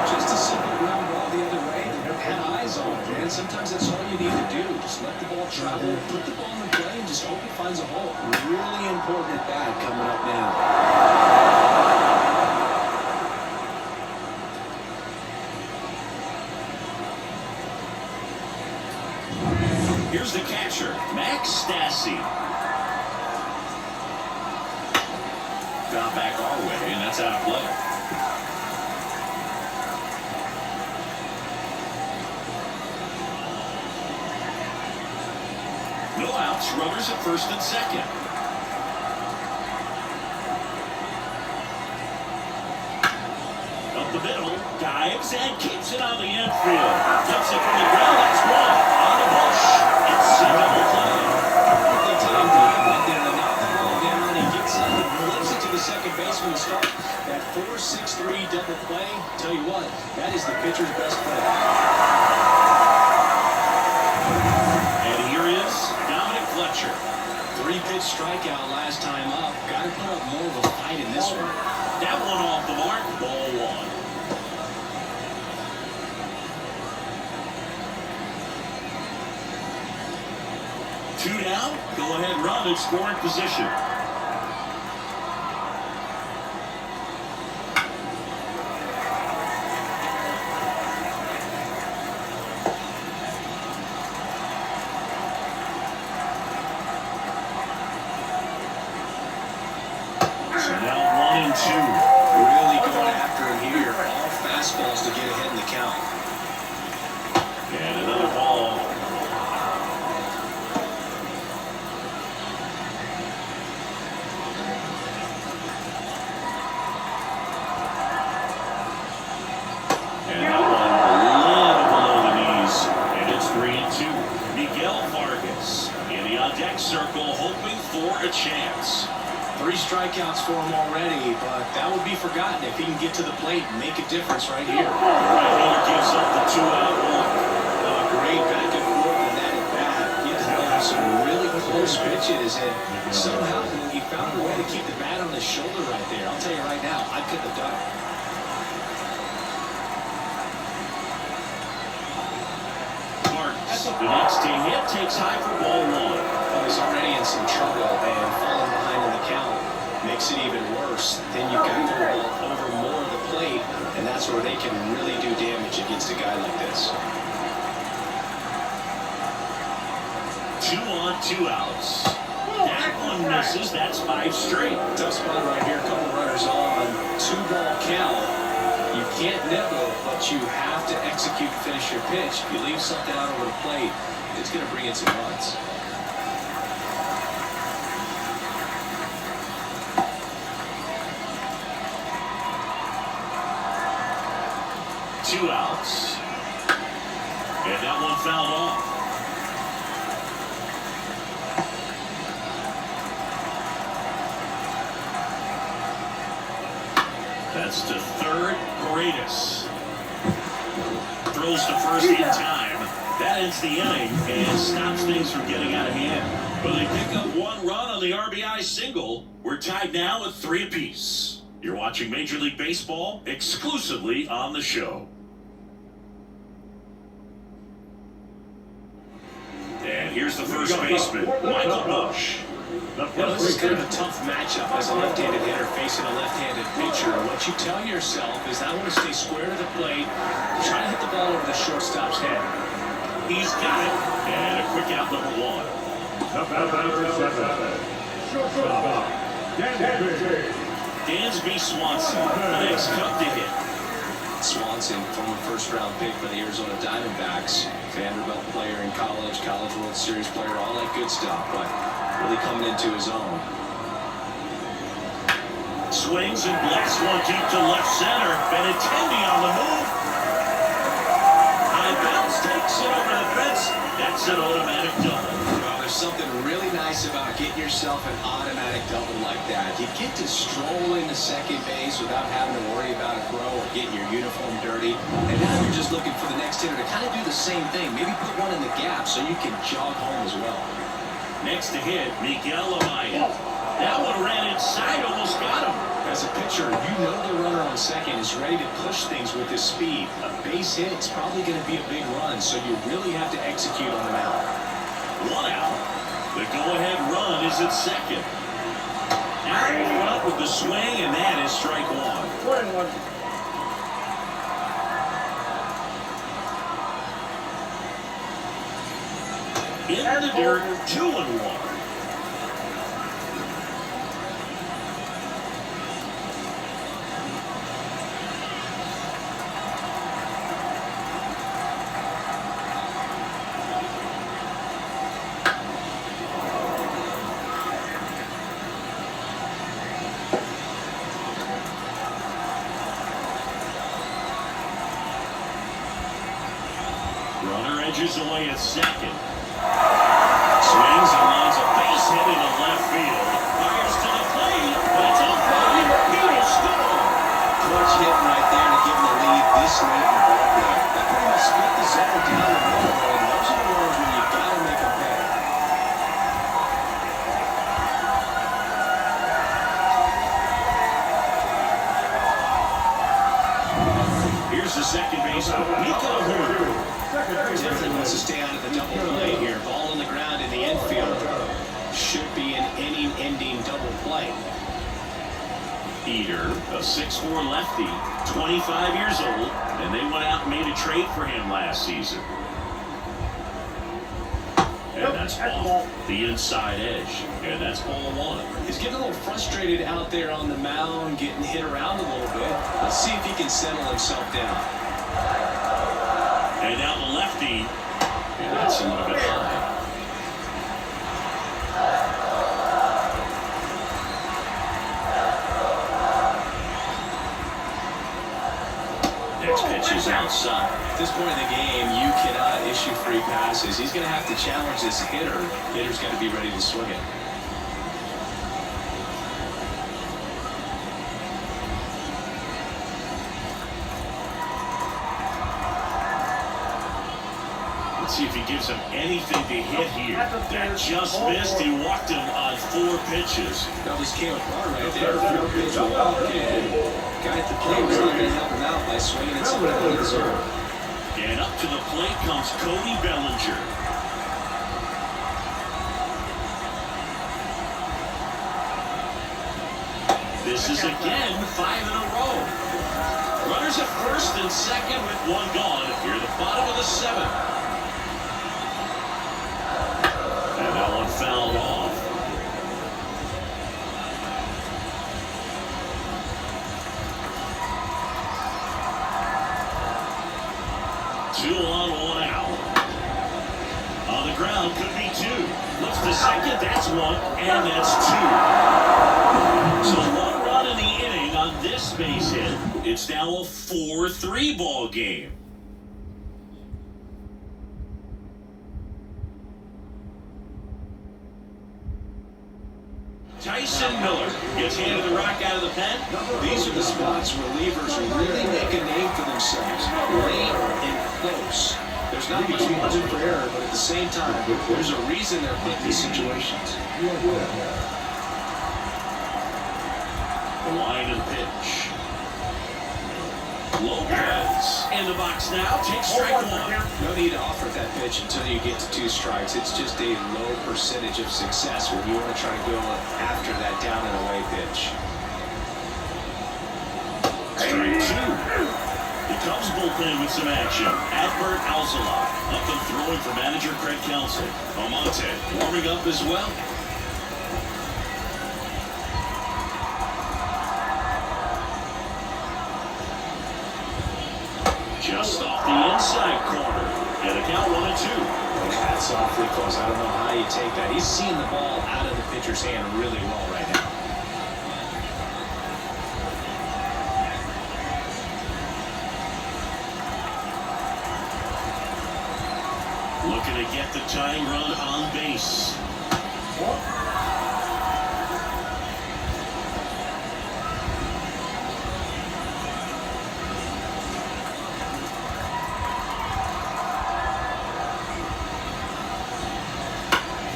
Just a simple ground ball the other way. They've had eyes on it, man. Sometimes that's all you need to do. Just let the ball travel, put the ball in the play, and just hope it finds a hole. Really important at bat coming up now. Here's the catcher, Max Stassi. Got back our way, and that's out of play. No outs, runners at first and second. Up the middle, dives and keeps it on the infield. Dumps it from the ground, that's one. On the bush, it's a double play. Perfectly timed dive right there to knock the ball down. He gets up and flips it to the second baseman to start that 4-6-3 double play. Tell you what, that is the pitcher's best play. And here is Dominic Fletcher. 3-pitch strikeout last time up. Got to put up more of a fight in this one. That one off the mark, ball one. Two down, go ahead run in scoring position. So now 1 and 2. Really going after him here. All fastballs to get ahead in the count. And another ball. And that one a little below the knees. And it's 3 and 2. Miguel Vargas in the on-deck circle hoping for a chance. 3 strikeouts for him already, but that would be forgotten if he can get to the plate and make a difference right here. Right-hander gives up the 2-out walk. Great back and forth in that at bat. He has had some really close pitches, and somehow he found a way to keep the bat on his shoulder right there. I'll tell you right now, I couldn't have done it. Martins, the next to hit, takes high for ball one. Well, he's already in some trouble, and falling behind in the count makes it even worse. Then you've got to go over more of the plate, and that's where they can really do damage against a guy like this. 2 on, 2 outs. That one misses. That's 5 straight. Tough spot right here. Couple runners on. 2-ball count. You can't nibble, but you have to execute and finish your pitch. If you leave something out over the plate, it's going to bring in some runs. Two outs. And that one fouled off. That's to third. Paredes throws to first in time. That ends the inning and stops things from getting out of hand. But they pick up 1 run on the RBI single. We're tied now at 3 apiece. You're watching Major League Baseball exclusively on the show. And here's the first baseman, Michael Busch. Well, this is kind of a tough matchup as a left-handed hitter facing a left-handed pitcher. What you tell yourself is, I want to stay square to the plate, try to hit the ball over the shortstop's head. He's got it. And a quick out, number 1. Shortstop, Dansby Swanson, the next Cub to hit. Swanson, former first-round pick for the Arizona Diamondbacks, Vanderbilt player in college, College World Series player, all that good stuff, but really coming into his own. Swings and blasts one deep to left center. Benintendi on the move. High bounce takes it over the fence. That's an automatic double. Well, there's something really nice about getting yourself an automatic double like that. You get to stroll into second base without having to worry about a throw or getting your uniform dirty. And now you're just looking for the next hitter to kind of do the same thing. Maybe put one in the gap so you can jog home as well. Next to hit, Miguel Amaya. That one ran inside, almost got him. As a pitcher, you know the runner on second is ready to push things with his speed. A base hit is probably going to be a big run, so you really have to execute on the mound. 1 out. The go-ahead run is at second. Out in front with the swing, and that is strike 1. 1-1. In the dirt, 2-1. Runner edges away at second. Swings and lines a base hit into left field. Fires to the plate, but it's off line. He'll score. Clutch hit right there to give him the lead this late in the ballgame. That pretty much split the zone down the middle, and those are the ones where you got to make them pay. Here's the second baseman, Nico Hoover. Definitely wants to stay out of the double play here. Ball on the ground in the infield. Should be an inning-ending double play. Eater, a 6'4" lefty, 25 years old, and they went out and made a trade for him last season. And that's off the inside edge, and that's ball 1. He's getting a little frustrated out there on the mound, getting hit around a little bit. Let's see if he can settle himself down. And now the lefty, and that's a little bit high. Next pitch is outside. At this point in the game, you cannot issue free passes. He's going to have to challenge this hitter. Hitter's got to be ready to swing it. Let's see if he gives him anything to hit here. That just missed. He walked him on 4 pitches. Now this came apart right there. 4-pitch walk, and guy at the plate was not going to help him out by swinging at somebody in the zone. And up to the plate comes Cody Bellinger. This is again 5 in a row. Runners at first and second with one gone. Here, the bottom of the 7th. And that one fouled off. Two on, one out. On the ground, could be 2. Looks to second, that's 1, and that's 2. So 1 run in the inning on this base hit. It's now a 4-3 ball game. Tyson Miller gets handed the rock out of the pen. These are the spots relievers really make a name for themselves. Late and close. There's not much margin for error, but at the same time, there's a reason they're put in these situations. Line and pitch. Lopez in the box now. Takes strike 1. No need to offer that pitch until you get to 2 strikes. It's just a low percentage of success when you want to try to go after that down and away pitch. Strike 2. The Cubs bullpen with some action. Adbert Alzolay up and throwing for manager Craig Counsell. Almonte warming up as well. Just off the inside corner. And a count 1-2. That's awfully close. I don't know how you take that. He's seeing the ball out of the pitcher's hand really well right now. Looking to get the tying run on base.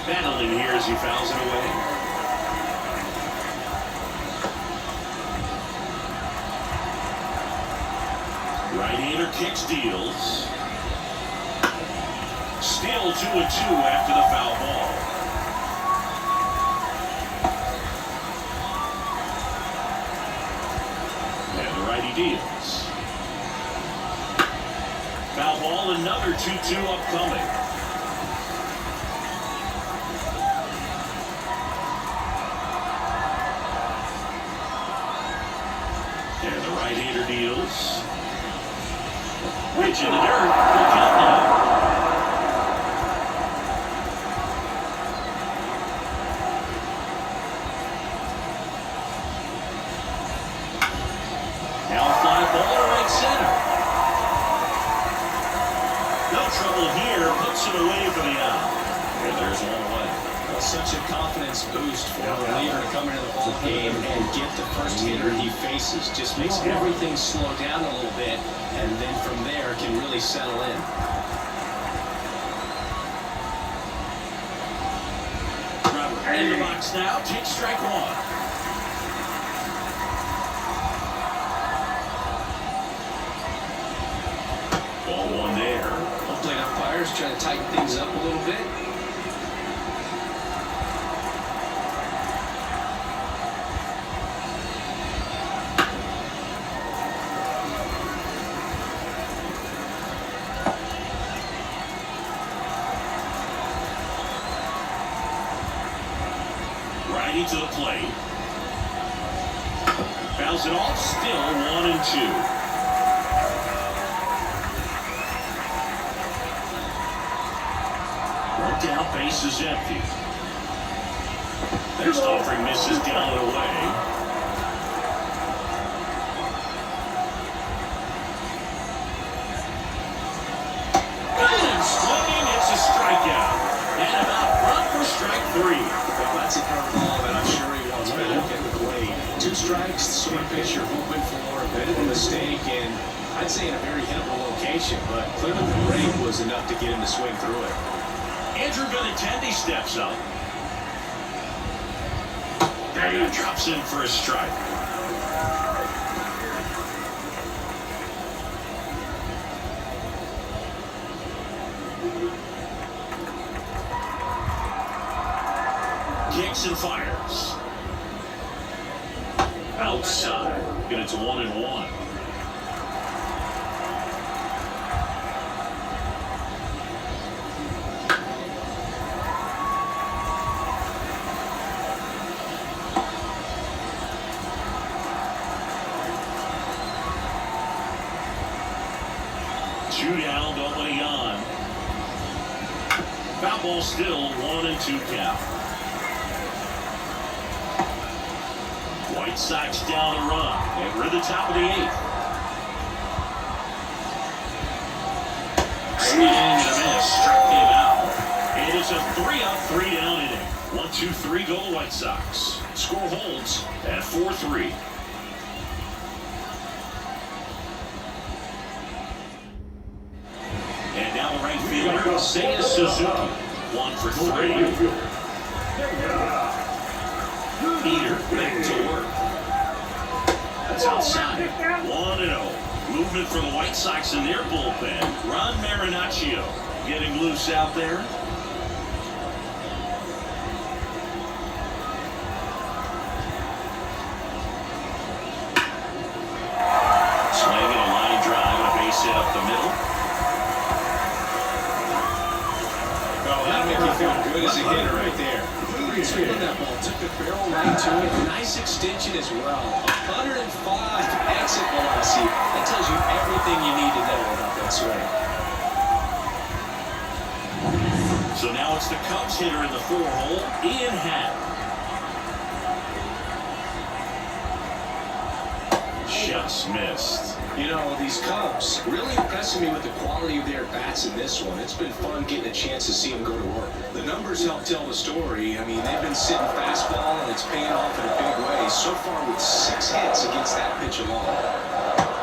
Battling here as he fouls it away. Right-hander kicks, deals. Still 2-2 after the foul ball. And the righty deals. Foul ball, another 2-2 upcoming. And the right-hander deals. Pitch in the dirt. Full count now. Now a fly ball to right center. No trouble here. Puts it away for the out. And there's one away. Well, such a confidence boost for a reliever to come into the ball game and get the first hitter he faces. Just makes everything slow down a little bit, and then from there can really settle in. Robert in the box now. Takes strike 1. Ball 1 there. Home plate umpires trying to tighten things up a little bit. Righty to the plate. Fouls it off. Still 1-2. Down, base is empty. Next offering misses down and away. Got him swinging, it's a strikeout. And about run for strike 3. Well, that's a curveball that I'm sure he wants back at the plate. 2 strikes, sort of pitcher hoping for a bit of a mistake, and I'd say in a very hittable location, but clearly the break was enough to get him to swing through it. Andrew Benintendi steps up. There he drops in for a strike. Kicks and fires. outside. Get it to 1-1. Two down, nobody on. Foul ball still, 1-2 count. White Sox down a run, and we're at the top of the 8th. Swing and a miss, struck him out. And it's a 3-up, 3-down inning. 1-2-3 go the White Sox. Score holds at 4-3. And now the right fielder, Seiya Suzuki. 1 for 3. Peter back to work. That's outside. 1-0. Movement for the White Sox in their bullpen. Ron Marinaccio getting loose out there. Swinging a line drive and a base hit up the middle. Oh, that'll make you feel good as a hitter right there. Swing that ball, took the barrel right to it. Nice extension as well. 105 exit velocity. That tells you everything you need to know about that swing. So now it's the Cubs hitter in the 4-hole, Ian Happ. Just missed. You know, these Cubs really impressing me with the quality of their bats in this one. It's been fun getting a chance to see them go to work. The numbers help tell the story. I mean, they've been sitting fastball, and it's paying off in a big way. So far with 6 hits against that pitch alone.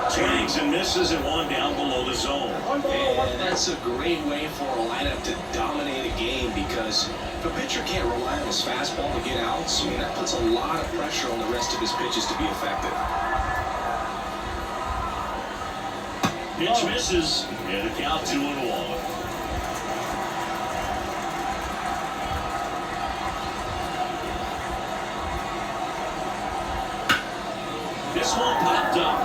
Swings and misses and 1 down below the zone. And that's a great way for a lineup to dominate a game because if a pitcher can't rely on his fastball to get outs, I mean, that puts a lot of pressure on the rest of his pitches to be effective. Pitch misses, and a count 2-1. This one popped up.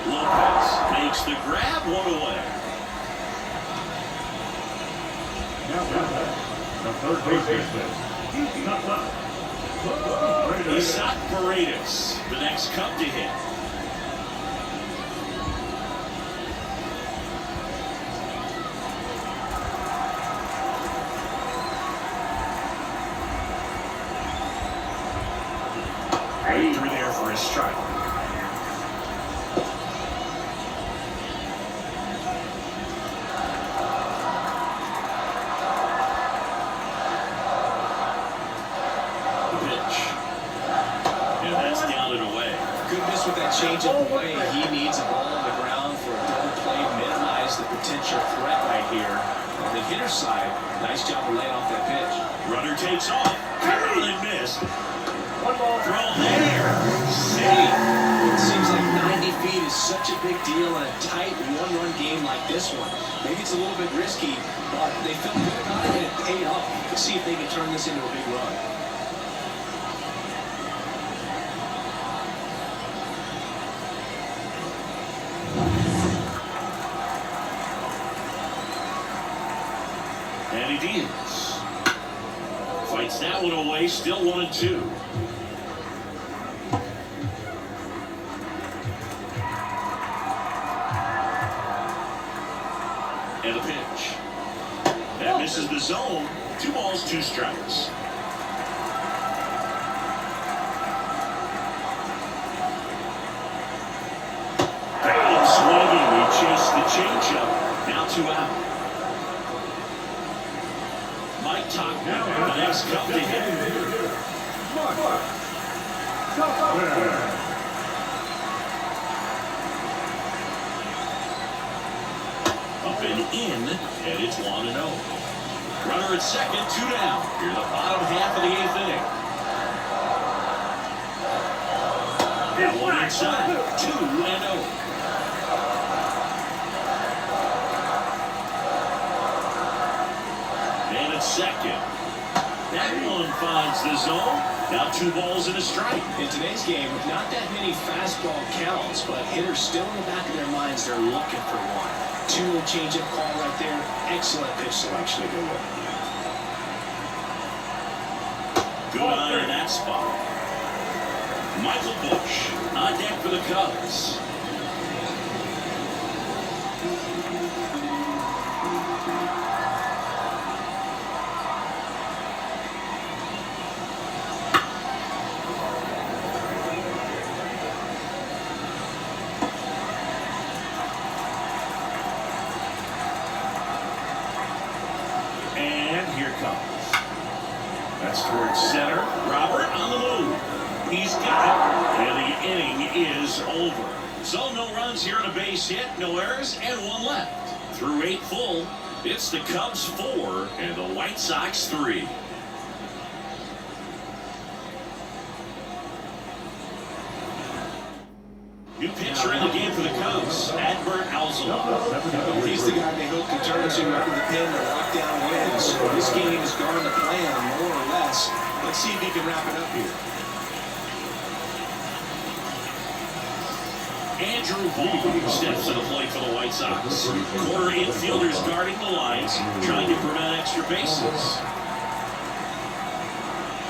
Lopez makes the grab, 1 away. The third baseman. Isaac Paredes, the next Cub to hit. Right through there for a strike. With that change of play, he needs a ball on the ground for a double play, minimize the potential threat right here. On the hitter's side, nice job of laying off that pitch. Runner takes off, barely missed. Throw there, safe. It seems like 90 feet is such a big deal in a tight one-run game like this one. Maybe it's a little bit risky, but they felt good about it and it paid off. Let's see if they can turn this into a big run. And he deals. Fights that one away, still 1-2. And the pitch. That misses the zone. 2 balls, 2 strikes. Bang, swinging. He chased the changeup. Now 2 out. Mike Togner, the next Cub to hit. Up and in, and it's 1-0. Runner at second, 2 down. Here the bottom half of the 8th inning. And 1 inside, 2-0. Second. That That one finds the zone. Now 2 balls and a strike. In today's game, not that many fastball counts, but hitters still in the back of their minds, they're looking for one. 2-0 changeup call right there. Excellent pitch selection to go with. Good eye in that spot. Michael Busch on deck for the Cubs. And here comes. That's towards center. Robert on the move. He's got it. And the inning is over. So no runs here on a base hit, no errors, and 1 left. Through 8 full, it's the Cubs 4 and the White Sox 3. New pitcher in the game for the Cubs, Adbert Alzolay. He's the guy they hope to turn to after the pin to lock down wins. This game is going to plan, more or less. Let's see if he can wrap it up here. Andrew Vaughn steps to the plate for the White Sox. Corner infielders guarding the lines, trying to prevent extra bases.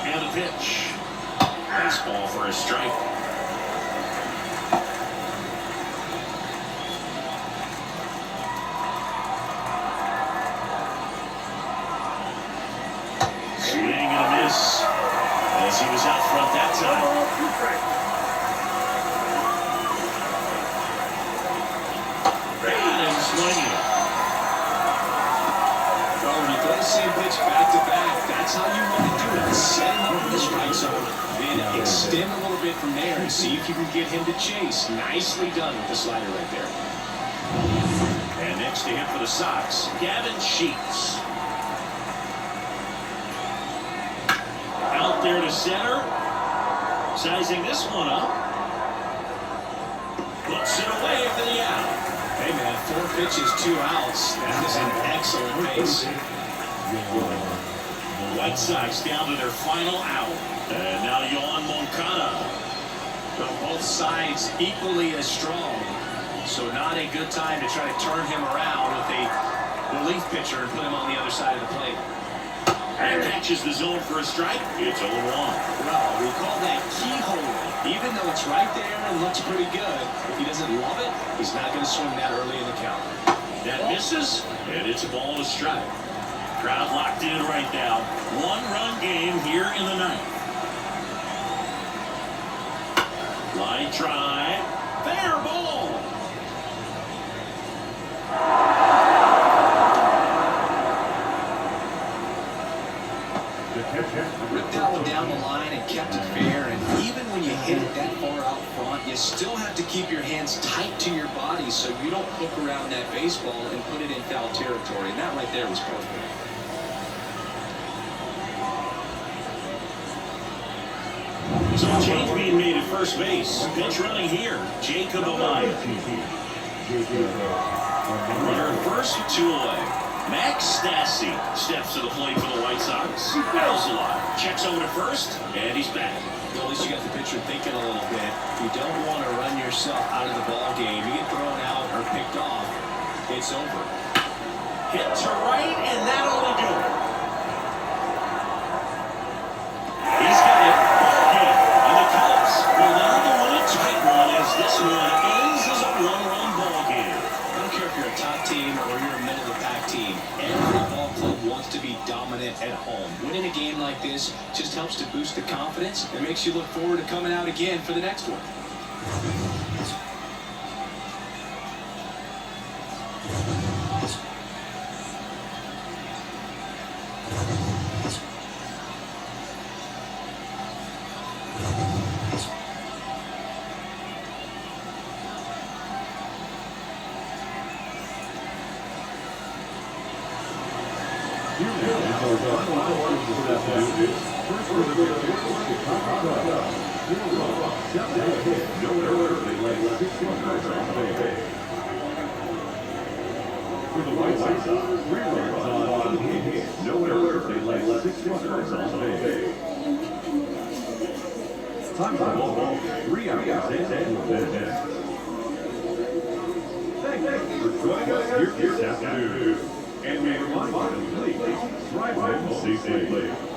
And the pitch. Baseball for a strike. Swing and a miss as he was out front that time. And swinging. Well, when you throw the same pitch back to back, that's how you want to do it. Set him up in the strike zone, then extend a little bit from there and see if you can get him to chase. Nicely done with the slider right there. And next to him for the Sox, Gavin Sheets. Out there to center. Sizing this one up. Puts it away for the out. Hey, man, 4 pitches, 2 outs. That is an excellent pace. The White Sox down to their final out. And now Yohan Moncada. Well, both sides equally as strong. So not a good time to try to turn him around with a relief pitcher and put him on the other side of the plate. And catches the zone for a strike. It's 0-1. Well, we call that keyhole. Even though it's right there and looks pretty good, if he doesn't love it, he's not going to swing that early in the count. That misses, and it's a ball and a strike. Crowd locked in right now. 1-run game here in the ninth. Line drive. Fair ball. Ripped that one down the line and kept it fair, and even when you hit it that far out front, you still have to keep your hands tight to your body so you don't hook around that baseball and put it in foul territory, and that right there was perfect. So a change being made at first base. Pitch running here, Jacob Amaya. Runner first, 2 away. Max Stassi steps to the plate for the White Sox. Alzolay checks over to first, and he's back. Well, at least you got the pitcher thinking a little bit. You don't want to run yourself out of the ball game. You get thrown out or picked off, it's over. Hit to right, and that'll only do it. He's got it. Ball game. And the Cubs will now win a tight one as this one ends as a 1-run ball game. I don't care if you're a top team or you're a middle-of-the-pack team. Every ball club wants to be dominant at home. Winning a game like this just helps to boost the confidence and makes you look forward to coming out again for the next one. For the White Sox, 3 runs on hit, no errors. They left 6 runners on base. Time for ball, 3 hours and 10 minutes. Thank you for joining us here this afternoon. And we remind you to please drive home safely.